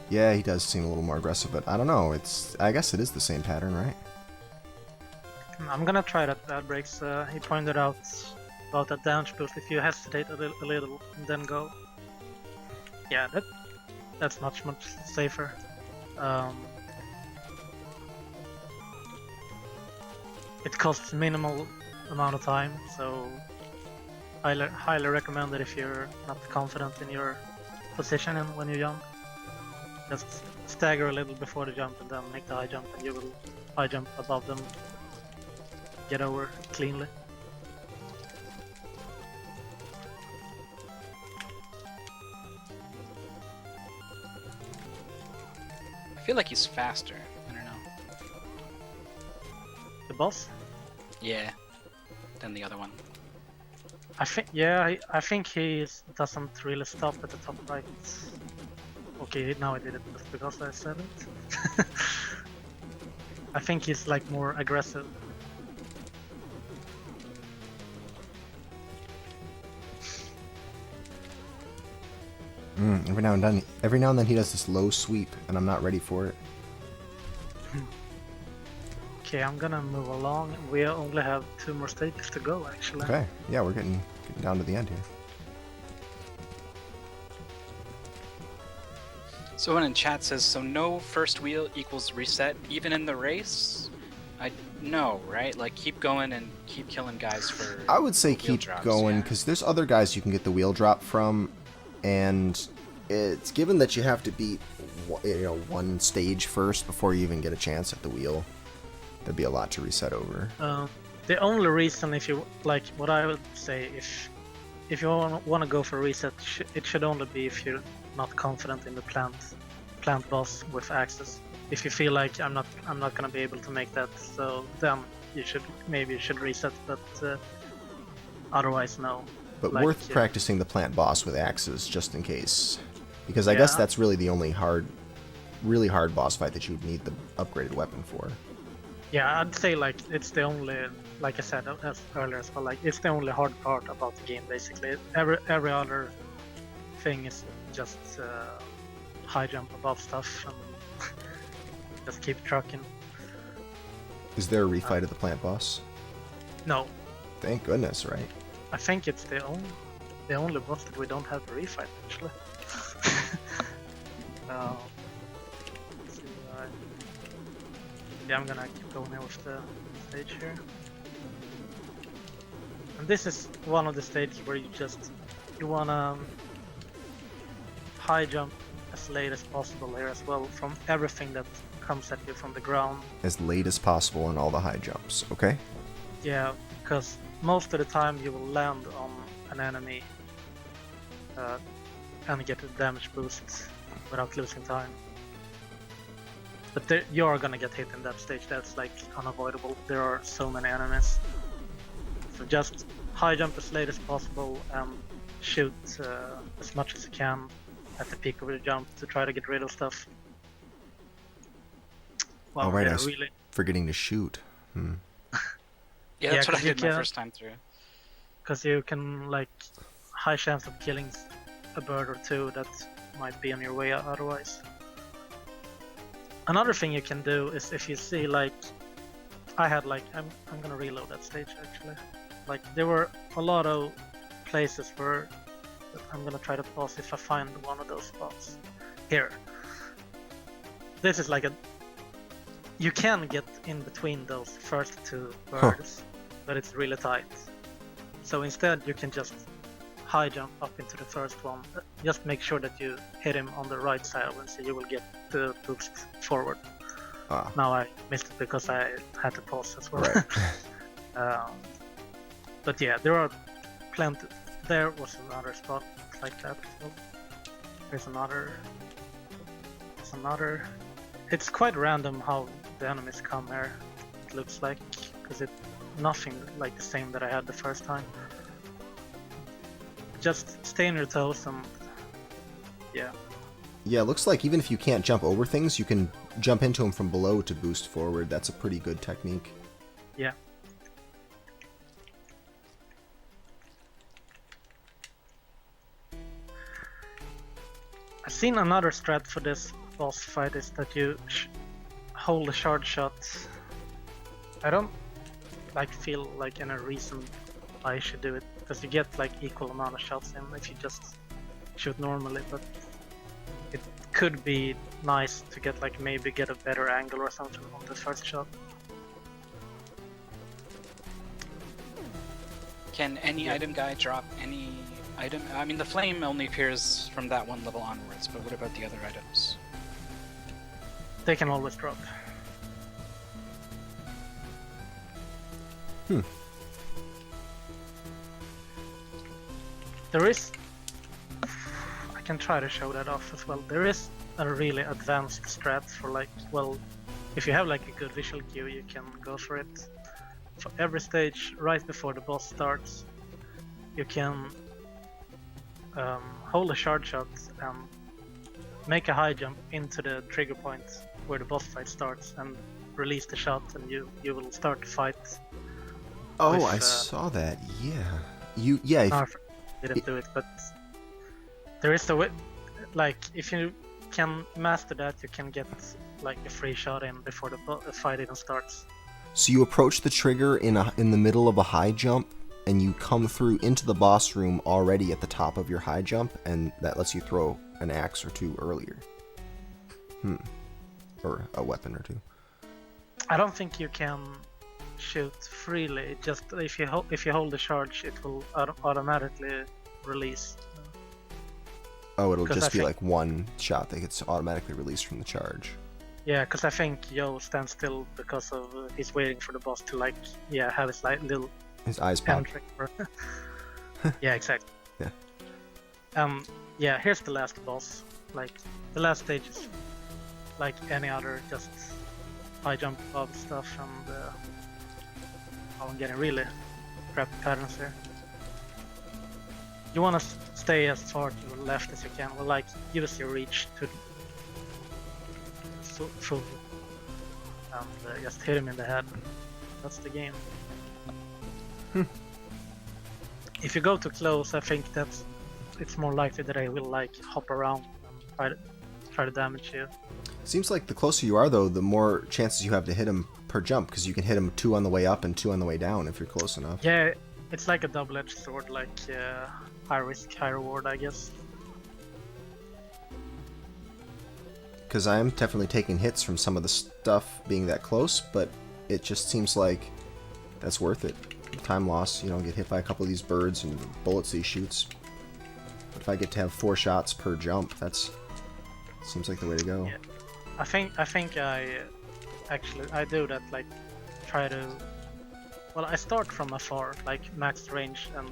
Yeah, he does seem a little more aggressive, but I don't know. I guess it is the same pattern, right? I'm gonna try that bad breaks. He pointed out about that damage boost. If you hesitate a little and then go, yeah, that's much safer. It costs minimal amount of time, so highly recommend it if you're not confident in your positioning when you jump. Just stagger a little before the jump and then make the high jump, and you will high jump above them. Get over cleanly. I feel like he's faster. I don't know. The boss? Yeah. Than the other one. I think, yeah, I think he doesn't really stop at the top right. Okay, now I did it just because I said it. I think he's like more aggressive. Every now and then he does this low sweep, and I'm not ready for it. Okay, I'm gonna move along. We only have 2 more stages to go, actually. Okay, yeah, we're getting down to the end here. Someone in chat says, so no first wheel equals reset, even in the race? No, right? Like, keep going and keep killing guys for I would say wheel keep drops, going, yeah. because there's other guys you can get the wheel drop from, and it's given that you have to beat one stage first before you even get a chance at the wheel. There'd be a lot to reset over. The only reason, if you like, what I would say, if you want to go for reset, it should only be if you're not confident in the plant boss with access. If you feel like I'm not gonna be able to make that, so then you should reset, but otherwise no. But Like, worth practicing the plant boss with axes just in case, because I guess Yeah. that's really the only really hard boss fight that you would need the upgraded weapon for. Yeah, I'd say like it's the only, like I said as earlier as well, like it's the only hard part about the game basically. Every other thing is just high jump above stuff and just keep trucking. Is there a refight of the plant boss? No, Thank goodness, right? I think it's the only boss that we don't have to refight actually. Let's see, yeah, I'm gonna keep going here with the stage here. And this is one of the stages where you wanna high jump as late as possible here as well from everything that comes at you from the ground. As late as possible on all the high jumps, okay? Yeah, because most of the time you will land on an enemy and get a damage boost without losing time. But you are gonna get hit in that stage. That's like unavoidable. There are so many enemies. So just high jump as late as possible and shoot as much as you can at the peak of your jump to try to get rid of stuff. Wow, Oh, right, I yeah, was really. forgetting to shoot. Yeah, that's Yeah, what I 'cause you did my can- first time through. Because you can like high chance of killing a bird or two that might be on your way otherwise. Another thing you can do is if you see like I had like I'm gonna reload that stage actually. Like there were a lot of places where I'm gonna try to pause if I find one of those spots. Here. This is like you can get in between those first two birds, but it's really tight. So instead you can just high jump up into the first one. Just make sure that you hit him on the right side and so you will get the boost forward. Ah, Now I missed it because I had to pause as well. right. But yeah, there are plenty. There was another spot like that. So there's another. There's another. It's quite random how the enemies come here. It looks like because it's nothing like the same that I had the first time. Just stay on your toes and yeah. Yeah, it looks like even if you can't jump over things, you can jump into them from below to boost forward. That's a pretty good technique. Yeah. I've seen another strat for this boss fight is that you hold a shard shot. I don't like feel like any reason why you should do it because you get like equal amount of shots in if you just shoot normally, but it could be nice to get like maybe get a better angle or something on the first shot. Can any item guy drop any item? I mean, the flame only appears from that one level onwards, but what about the other items? They can always drop. There is... I can try to show that off as well. There is a really advanced strat for like, well, if you have like a good visual cue, you can go for it. For every stage, right before the boss starts, you can hold a shard shot and make a high jump into the trigger point where the boss fight starts and release the shot and you will start to fight. Oh, With, I saw that. Yeah. If, I didn't do it, but there is a way, like if you can master that, you can get like a free shot in before the fight even starts. so you approach the trigger in the middle of a high jump, and you come through into the boss room already at the top of your high jump, and that lets you throw an axe or two earlier. Or a weapon or two. I don't think you can shoot freely. Just if you hold the charge, it will automatically release. Oh, it'll 'Cause just I be think- like one shot that gets automatically released from the charge. Yeah, because I think Yo stands still because of he's waiting for the boss to like have his like little His eyes pop. pen. Yeah, exactly. Yeah. Yeah, here's the last boss. Like the last stage is like any other, just high jump above stuff, and I'm getting really crappy patterns here. You want to stay as far to the left as you can. Well, like use your reach to full, and just hit him in the head. That's the game. If you go too close, I think it's more likely that I will like hop around and try to damage you. Seems like the closer you are, though, the more chances you have to hit him per jump, because you can hit him 2 on the way up and 2 on the way down if you're close enough. Yeah, it's like a double-edged sword, like high risk, high reward, I guess. Because I am definitely taking hits from some of the stuff being that close, but it just seems like that's worth it. Time loss, get hit by a couple of these birds and the bullets he shoots. But if I get to have 4 shots per jump, that's seems like the way to go. Yeah. I think I do that, like try to. Well, I start from afar, like max range, and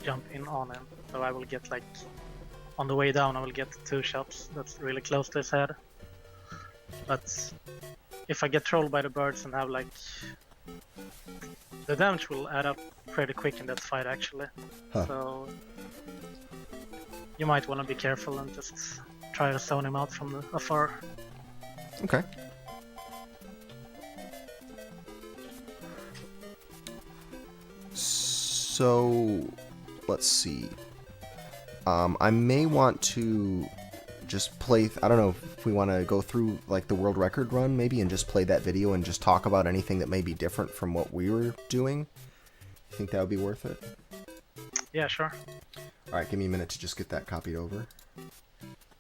jump in on him. So I will get like on the way down, I will get 2 shots. That's really close to his head. But if I get trolled by the birds and have like the damage will add up pretty quick in that fight actually. Huh. So you might want to be careful and just try to zone him out from afar. Okay. So, let's see. I may want to just play. I don't know if we want to go through like the world record run maybe and just play that video and just talk about anything that may be different from what we were doing. You think that would be worth it? Yeah, sure. All right, give me a minute to just get that copied over.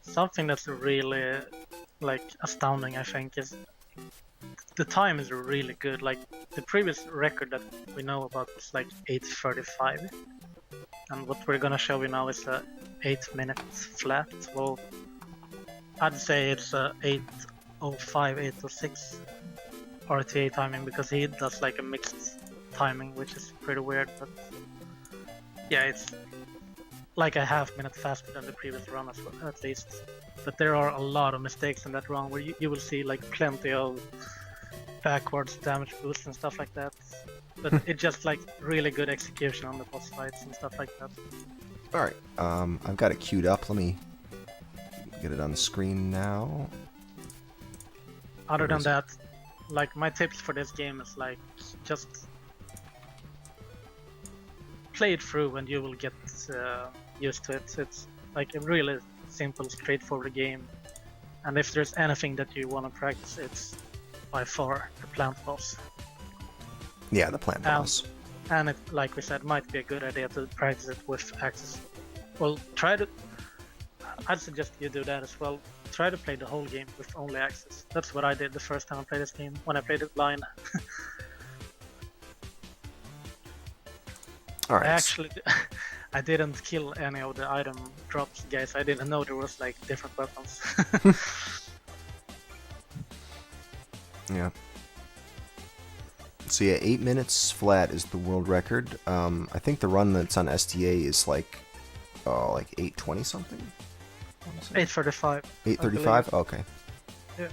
Something that's really like astounding, I think, is the time is really good. Like the previous record that we know about is like 8:35, and what we're gonna show you now is a 8-minute flat. Well, I'd say it's a 8:05, 8:06 RTA timing because he does like a mixed timing, which is pretty weird. But yeah, it's like a half-minute faster than the previous run at least. But there are a lot of mistakes in that run where you will see like plenty of backwards damage boosts and stuff like that. But it's just like really good execution on the boss fights and stuff like that. All right, I've got it queued up. Let me get it on the screen now. Other than that, like my tips for this game is like just play it through and you will get used to it. It's like a really simple, straightforward game. And if there's anything that you want to practice, it's by far the plant boss. Yeah, the plant boss. And it, like we said, might be a good idea to practice it with access. Well, I'd suggest you do that as well. Try to play the whole game with only access. That's what I did the first time I played this game, when I played it blind. All right. I didn't kill any of the item drops, guys. I didn't know there was like different weapons. Yeah. So yeah, 8 minutes flat is the world record. I think the run that's on STA is like 8:20 something. 8:35. 8:35. Okay. Yeah.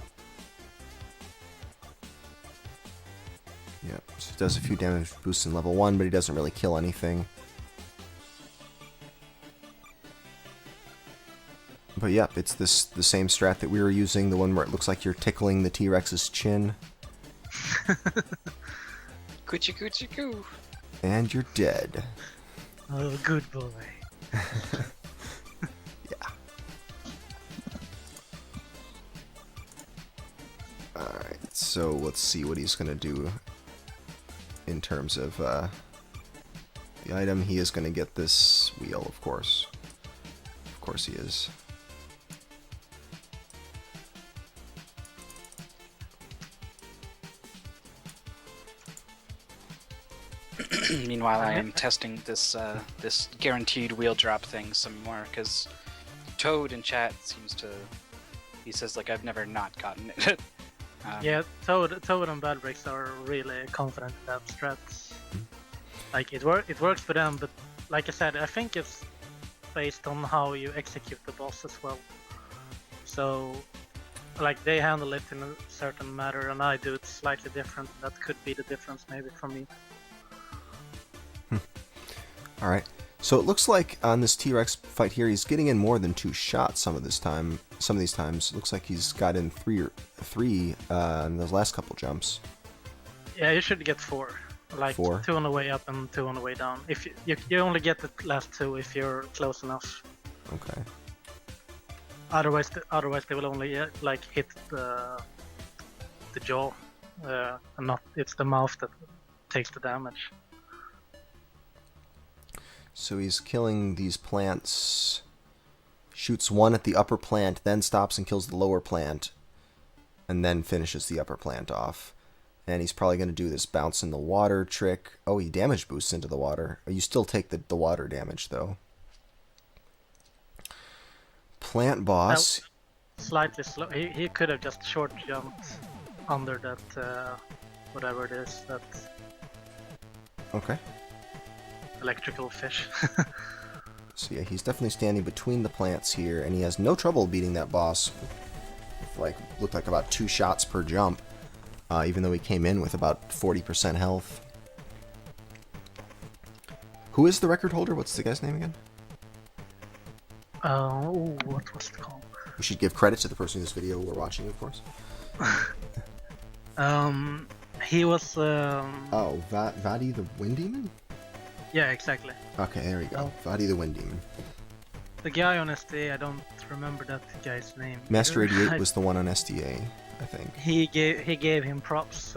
Yeah. So he does a few damage boosts in level 1, but he doesn't really kill anything. But yeah, it's the same strat that we were using, the one where it looks like you're tickling the T-Rex's chin. Coochie coochie coo. And you're dead. Oh, good boy. Yeah. Alright, so let's see what he's going to do in terms of the item. He is going to get this wheel, of course. Of course he is. Meanwhile, I am testing this this guaranteed wheel drop thing some more because Toad in chat seems to. He says like I've never not gotten it. Yeah, Toad and Bad Bricks are really confident in that strat. Like it works for them, but like I said, I think it's based on how you execute the boss as well. So, like they handle it in a certain manner, and I do it slightly different. That could be the difference maybe for me. Alright, so it looks like on this T-Rex fight here, he's getting in more than 2 shots some of these times. It looks like he's got in three in those last couple jumps. Yeah, you should get 4. Like 4? 2 on the way up and 2 on the way down. If you only get the last 2 if you're close enough. Okay. Otherwise they will only like hit the jaw, and not it's the mouth that takes the damage. So he's killing these plants, shoots one at the upper plant, then stops and kills the lower plant, and then finishes the upper plant off. And he's probably going to do this bounce in the water trick. Oh, he damage boosts into the water. You still take the water damage, though. Plant boss. Well, slightly slow. He could have just short jumped under that, whatever it is, that Okay. electrical fish. So yeah, he's definitely standing between the plants here, and he has no trouble beating that boss like looked like about 2 shots per jump, even though he came in with about 40% health. Who is the record holder? What's the guy's name again? What was it called? We should give credit to the person whose video we're watching, of course. He was. Oh, Vadi the Wind Demon? Yeah, exactly. Okay, there we go. Vadi the Wind Demon. The guy on SDA, I don't remember that guy's name. Master 88 was the one on SDA, I think. He gave him props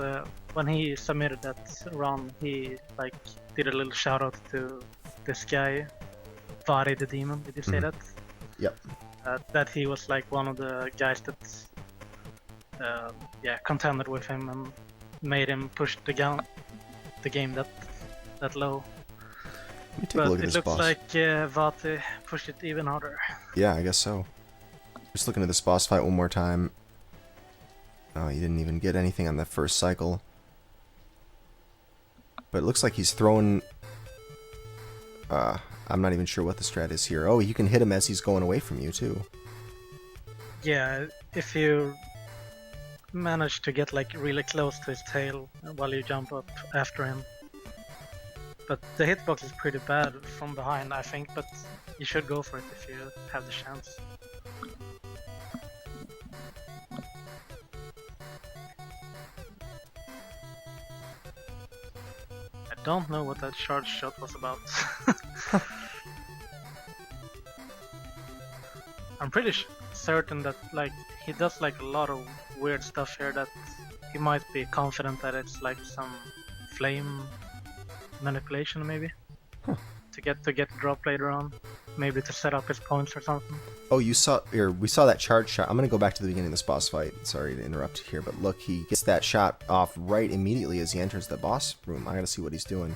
when he submitted that run. He like did a little shout out to this guy, Vadi the Demon. Did you say that? Yep. That he was like one of the guys that contended with him and made him push the game that low. Let me take a look at this boss. But it looks like Vati pushed it even harder. Yeah, I guess so. Just looking at this boss fight one more time. Oh, he didn't even get anything on the first cycle. But it looks like he's throwing... I'm not even sure what the strat is here. Oh, you can hit him as he's going away from you, too. Yeah, if you manage to get like really close to his tail while you jump up after him. But the hitbox is pretty bad from behind, I think, but you should go for it if you have the chance. I don't know what that charge shot was about. I'm pretty certain that like he does like a lot of weird stuff here that he might be confident that it's like some flame manipulation maybe to get drop later on, maybe to set up his points or something. Oh, we saw that charge shot. I'm gonna go back to the beginning of this boss fight. Sorry to interrupt here, but look, he gets that shot off right immediately as he enters the boss room. I gotta see what he's doing.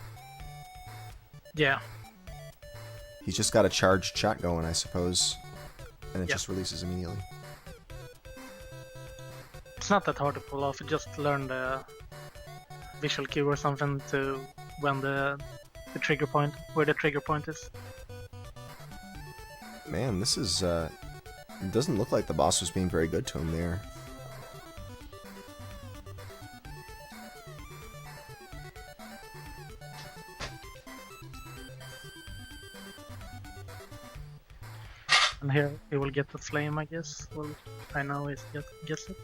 Yeah. He's just got a charged shot going, I suppose, and it just releases immediately. It's not that hard to pull off. You just learn the visual cue or something to when the trigger point, where the trigger point is. Man, this is it doesn't look like the boss was being very good to him there. And here he will get the flame, I guess. Well, I know he gets it.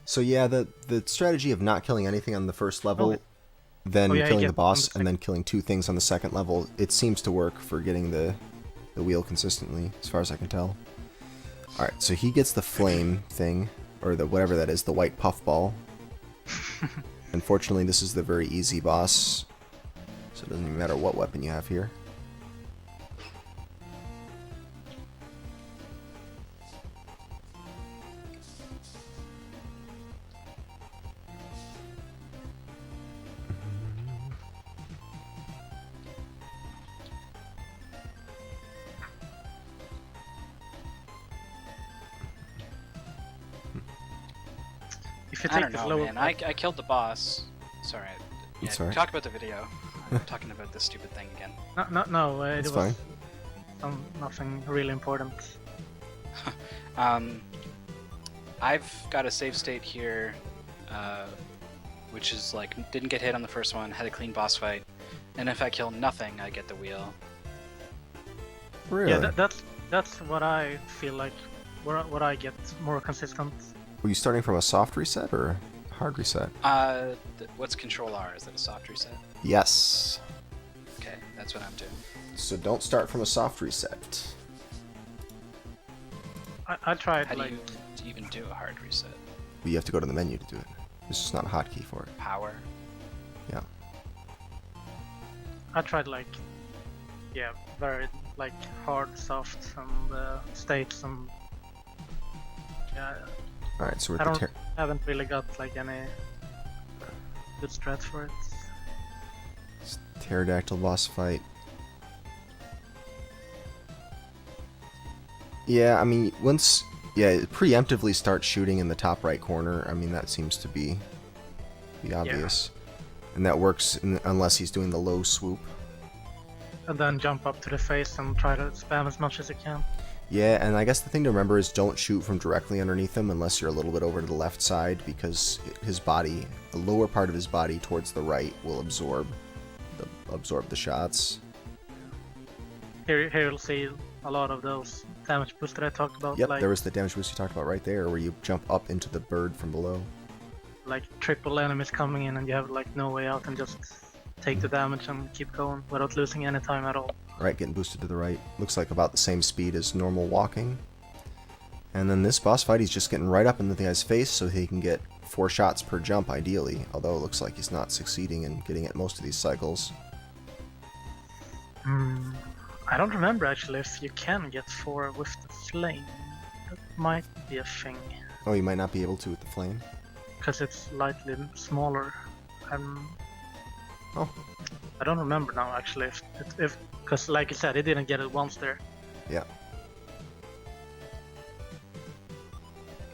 So yeah, the strategy of not killing anything on the first level, then killing the boss, and then killing 2 things on the second level, it seems to work for getting the wheel consistently, as far as I can tell. Alright, so he gets the flame thing, or the whatever that is, the white puffball. Unfortunately, this is the very easy boss, so it doesn't even matter what weapon you have here. I don't know, man. I killed the boss. Sorry. Yeah, Sorry. Talk about the video. I'm talking about this stupid thing again. No, it It's was fine. Nothing really important. I've got a save state here, which is like didn't get hit on the first one, had a clean boss fight, and if I kill nothing, I get the wheel. Really? Yeah, that's what I feel like. What I get more consistent. Were you starting from a soft reset or a hard reset? What's Control R? Is that a soft reset? Yes. Okay, that's what I'm doing. So don't start from a soft reset. I tried How like. do you even do a hard reset? Well, you have to go to the menu to do it. There's just not a hotkey for it. Power. Yeah. I tried like, yeah, very like hard, soft, and states and yeah. All right, so we're I at the haven't really got like any good strat for it. pterodactyl boss fight. Yeah, I mean, once preemptively start shooting in the top right corner. I mean, that seems to be obvious, and that works unless he's doing the low swoop. And then jump up to the face and try to spam as much as you can. Yeah, and I guess the thing to remember is don't shoot from directly underneath him unless you're a little bit over to the left side, because his body, the lower part of his body towards the right, will absorb the shots. Here you'll see a lot of those damage boosts that I talked about. Yep, like, there was the damage boost you talked about right there, where you jump up into the bird from below. Like triple enemies coming in and you have like no way out and just take the damage and keep going without losing any time at all. Right, getting boosted to the right. Looks like about the same speed as normal walking. And then this boss fight, he's just getting right up into the guy's face so he can get 4 shots per jump, ideally. Although it looks like he's not succeeding in getting it most of these cycles. I don't remember actually if you can get 4 with the flame. That might be a thing. Oh, you might not be able to with the flame? Because it's slightly smaller. Oh. I don't remember now actually if because like you said, he didn't get it once there. Yeah.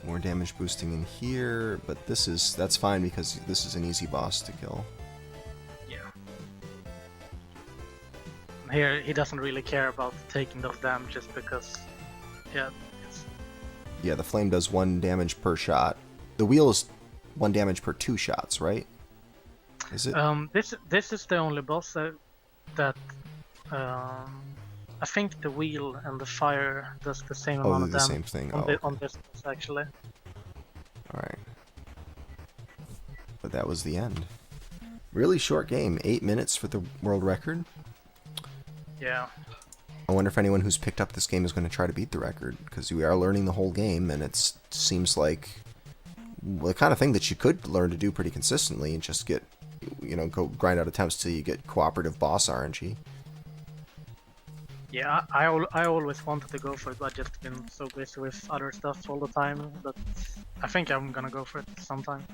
More damage boosting in here, but that's fine because this is an easy boss to kill. Yeah. Here he doesn't really care about taking those damages because Yeah, the flame does 1 damage per shot. The wheel is 1 damage per 2 shots, right? Is it? This is the only boss that I think the wheel and the fire does the same amount of the damage same thing. on this boss actually. Alright. But that was the end. Really short game. 8 minutes for the world record. Yeah. I wonder if anyone who's picked up this game is going to try to beat the record, because we are learning the whole game, and it seems like the kind of thing that you could learn to do pretty consistently and just get, go grind out attempts till you get cooperative boss RNG. Yeah, I always wanted to go for it, but I've just been so busy with other stuff all the time, but I think I'm gonna go for it sometime.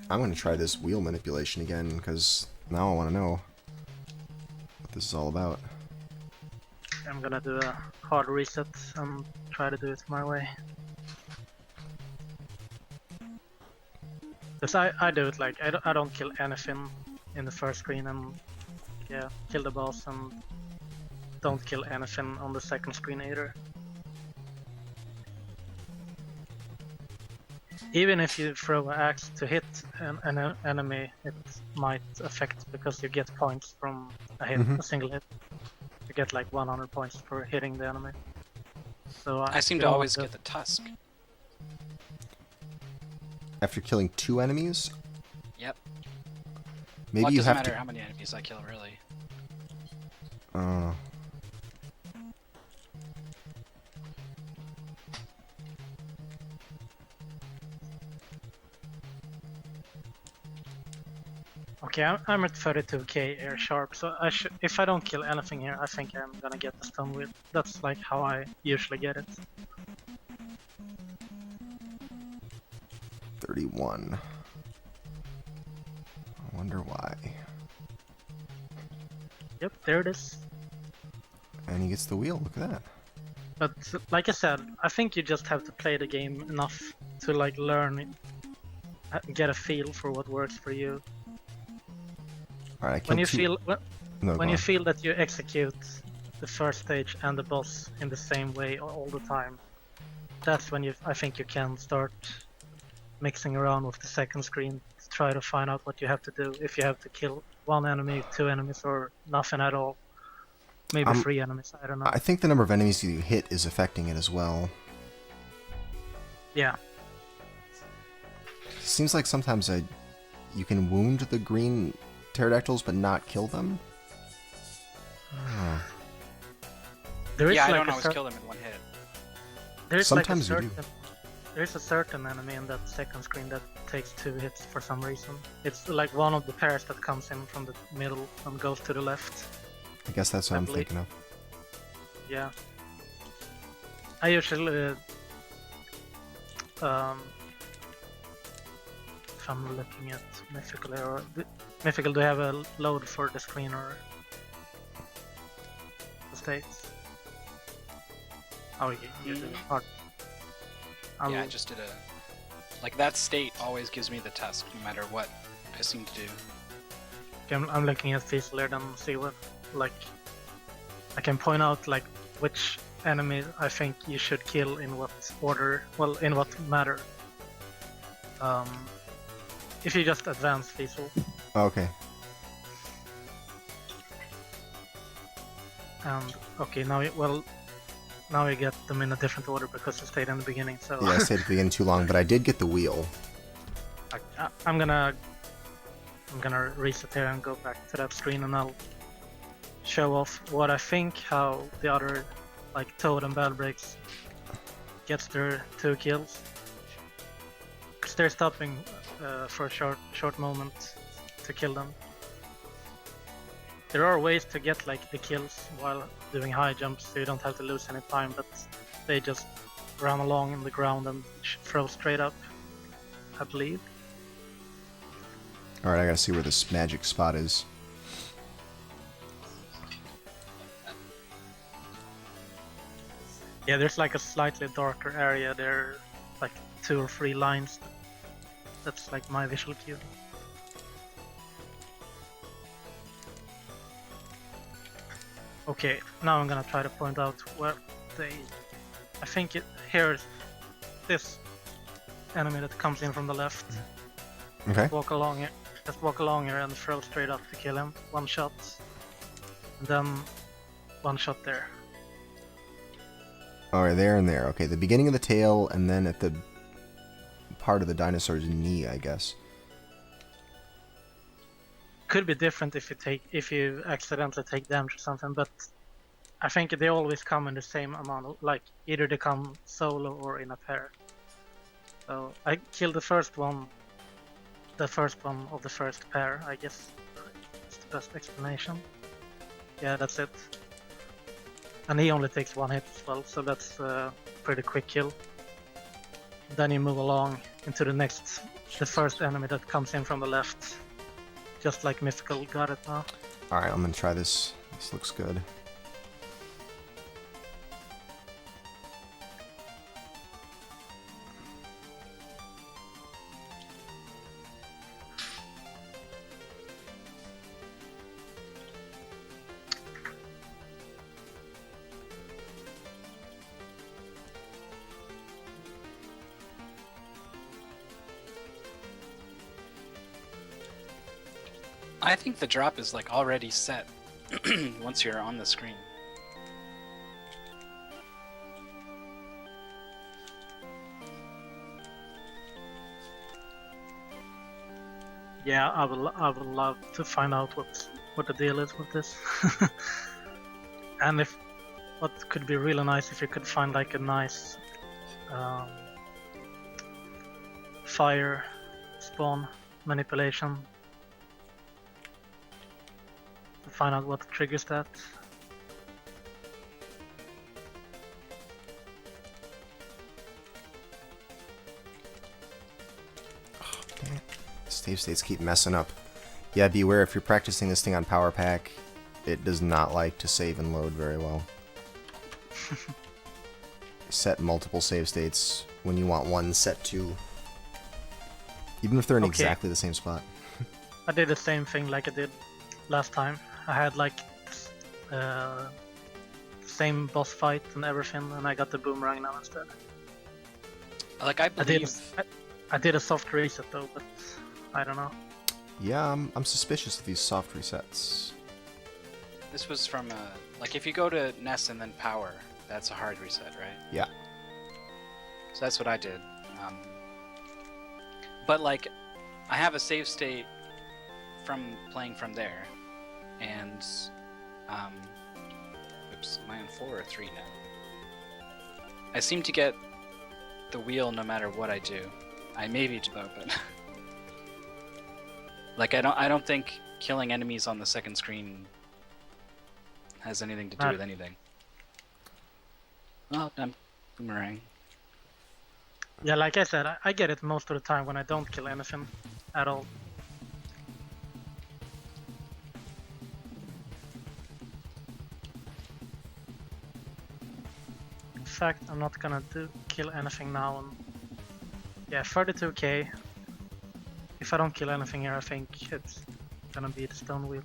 I'm going to try this wheel manipulation again, because now I want to know what this is all about. I'm gonna do a hard reset and try to do it my way. Because I do it like, I don't kill anything in the first screen and kill the boss and don't kill anything on the second screen either. Even if you throw an axe to hit an enemy, it might affect because you get points from a hit, a single hit. You get like 100 points for hitting the enemy. So I seem to always get the tusk. After killing 2 enemies? Yep. Maybe well, it you doesn't have matter to... how many enemies I kill, really. Okay, I'm at 32k air sharp, so if I don't kill anything here, I think I'm gonna get the stone wheel. That's like how I usually get it. 31. I wonder why. Yep, there it is. And he gets the wheel, look at that. But like I said, I think you just have to play the game enough to like learn, get a feel for what works for you. Alright, When you feel when you on. feel that you execute the first stage and the boss in the same way all the time, that's when I think you can start mixing around with the second screen to try to find out what you have to do. If you have to kill 1 enemy, 2 enemies, or nothing at all. Maybe 3 enemies, I don't know. I think the number of enemies you hit is affecting it as well. Yeah. Seems like sometimes you can wound the green pterodactyls but not kill them. There is yeah, I like don't always kill them in 1 hit. There's Sometimes you like do. There's a certain enemy in that second screen that takes 2 hits for some reason. It's like one of the pairs that comes in from the middle and goes to the left. I guess that's what I'm believe. thinking of. Yeah. I usually if I'm looking at Mythical here, or Mythical, do you have a load for the screen or the states? Oh, you do. Hard. Yeah, I just did a... Like, that state always gives me the tusk, no matter what I seem to do. Okay, I'm looking at Fizzler and see what, like, I can point out like which enemy I think you should kill in what order, well, in what matter. If you just advance these all. Okay. And okay, now you get them in a different order because you stayed in the beginning. So Yeah, I stayed at the beginning too long, but I did get the wheel. I'm gonna reset here and go back to that screen, and I'll show off what I think how the other like Toad and Bell Breaks gets their 2 kills. Because they're stopping for a short moment to kill them. There are ways to get like the kills while doing high jumps, so you don't have to lose any time, but they just run along in the ground and throw straight up, I believe. Alright, I gotta see where this magic spot is. Yeah, there's like a slightly darker area there, like 2 or 3 lines. That's like my visual cue. Okay, now I'm gonna try to point out where they... I think here's this enemy that comes in from the left. Okay. Just walk along here and throw straight up to kill him. 1 shot. And then 1 shot there. Alright, there and there. Okay, the beginning of the tail, and then at the part of the dinosaur's knee, I guess. Could be different if you accidentally take damage or something, but I think they always come in the same amount, like either they come solo or in a pair. So I killed the first one of the first pair, I guess. That's the best explanation. Yeah, that's it. And he only takes 1 hit as well, so that's a pretty quick kill. Then you move along into the first enemy that comes in from the left. Just like Mythical got it now. Alright, I'm gonna try this. This looks good. I think the drop is like already set once you're on the screen. Yeah, I would love to find out what the deal is with this. And what could be really nice if you could find like a nice fire spawn manipulation to find out what triggers that. Save states keep messing up. Yeah, beware if you're practicing this thing on Power Pack, it does not like to save and load very well. Set multiple save states when you want one, set 2. Even if they're in exactly the same spot. I did the same thing like I did last time. I had like same boss fight and everything, and I got the boomerang now instead. Like I believe I did a soft reset though, but I don't know. Yeah, I'm suspicious of these soft resets. this was from like if you go to Ness and then Power, that's a hard reset, right? Yeah. So that's what I did. But like, I have a save state from playing from there, and oops, am I on 4 or 3 now? I seem to get the wheel no matter what I do. I maybe do though, but like I don't think killing enemies on the second screen has anything to do with anything. Oh, damn. Boomerang. Yeah, like I said, I get it most of the time when I don't kill anything at all. In fact, I'm not gonna kill anything now. And yeah, 32k. If I don't kill anything here, I think it's gonna be the stone wheel.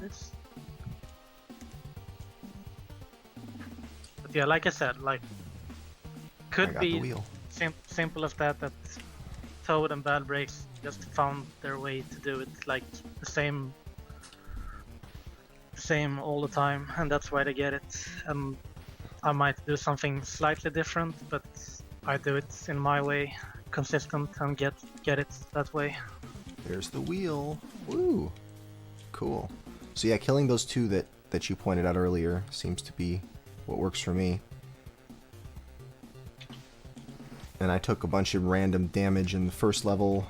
this. But yeah, like I said, like I could got the be wheel. simple as that. That Toad and Bad Breaks just found their way to do it like the same all the time, and that's why they get it. And I might do something slightly different, but I do it in my way, consistent, and get it that way. There's the wheel. Woo! Cool. So yeah, killing those two that you pointed out earlier seems to be what works for me. And I took a bunch of random damage in the first level.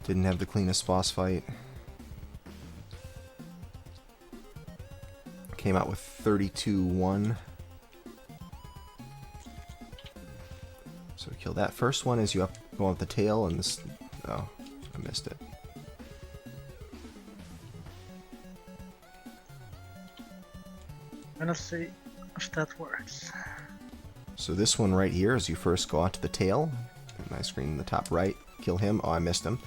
Didn't have the cleanest boss fight. Came out with 32-1. So kill that first one as you go up the tail, and this... Oh, I missed it. And let's see if that works. So this one right here, as you first go onto the tail, my screen in the top right, kill him. Oh, I missed him.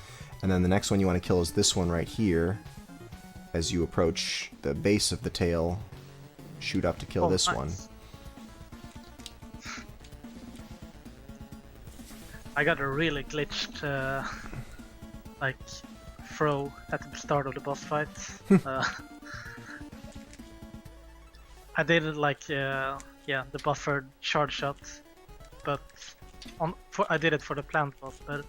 And then the next one you want to kill is this one right here. As you approach the base of the tail, shoot up to kill this nice. one. I got a really glitched, like, throw at the start of the boss fight. I did it like, yeah, the buffered charge shot, but I did it for the plant boss, but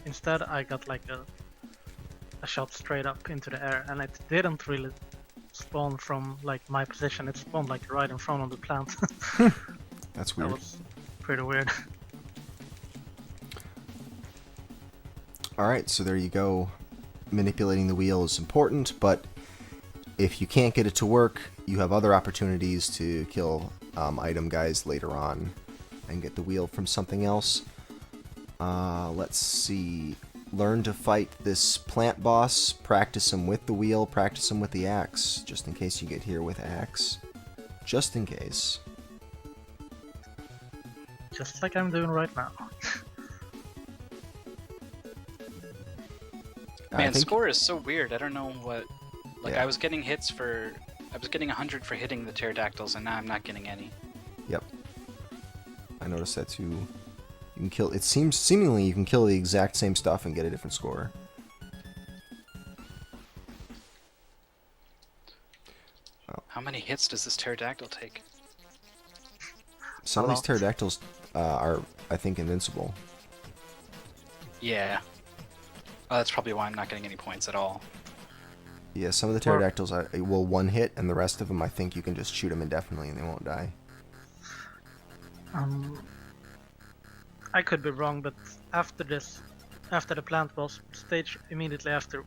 instead I got like a shot straight up into the air, and it didn't really spawn from like my position. It spawned like right in front of the plant. That's weird. That was pretty weird. Alright, so there you go. Manipulating the wheel is important, but if you can't get it to work, you have other opportunities to kill item guys later on and get the wheel from something else. Let's see. Learn to fight this plant boss. Practice him with the wheel. Practice him with the axe, just in case you get here with axe. Just in case. Just like I'm doing right now. Man, score is so weird. I don't know what... Like, Yeah. I was getting hits for... I was getting 100 for hitting the pterodactyls, and now I'm not getting any. Yep. I noticed that too. You can kill... It seems... Seemingly you can kill the exact same stuff and get a different score. How many hits does this pterodactyl take? Some of these pterodactyls are, I think, invincible. Yeah. Oh, that's probably why I'm not getting any points at all. Yeah, some of the pterodactyls will one hit, and the rest of them, I think you can just shoot them indefinitely and they won't die. I could be wrong, but after the plant boss stage, immediately after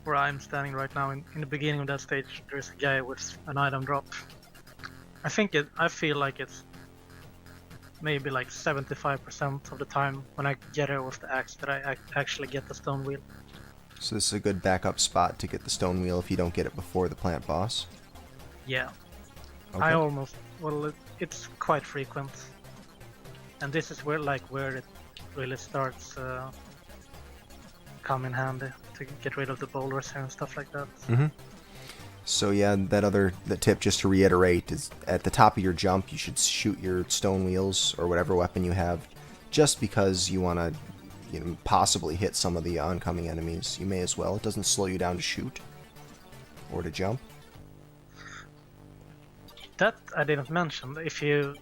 where I'm standing right now, in the beginning of that stage, there's a guy with an item drop. I feel like it's maybe like 75% of the time when I get her with the axe that I actually get the stone wheel. So this is a good backup spot to get the stone wheel if you don't get it before the plant boss. Yeah. Okay. It's quite frequent. And this is where it really starts come in handy to get rid of the boulders and stuff like that. Mm-hmm. So yeah, the tip, just to reiterate, is at the top of your jump you should shoot your stone wheels or whatever weapon you have, just because you want to, possibly hit some of the oncoming enemies. You may as well. It doesn't slow you down to shoot or to jump. That I didn't mention. If you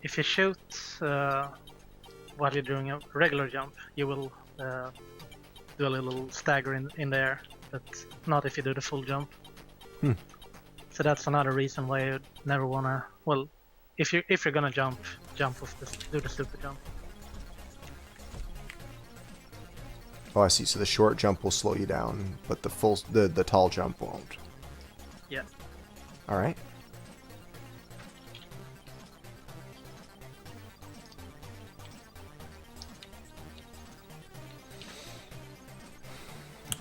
shoot while you're doing a regular jump, you will do a little stagger in the air, but not if you do the full jump. So that's another reason why you never wanna. Well, if you're gonna jump with do the super jump. Oh, I see. So the short jump will slow you down, but the tall jump won't. Yeah. All right.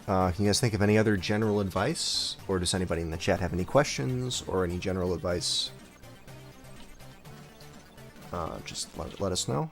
Can you guys think of any other general advice? Or does anybody in the chat have any questions or any general advice? Just let us know.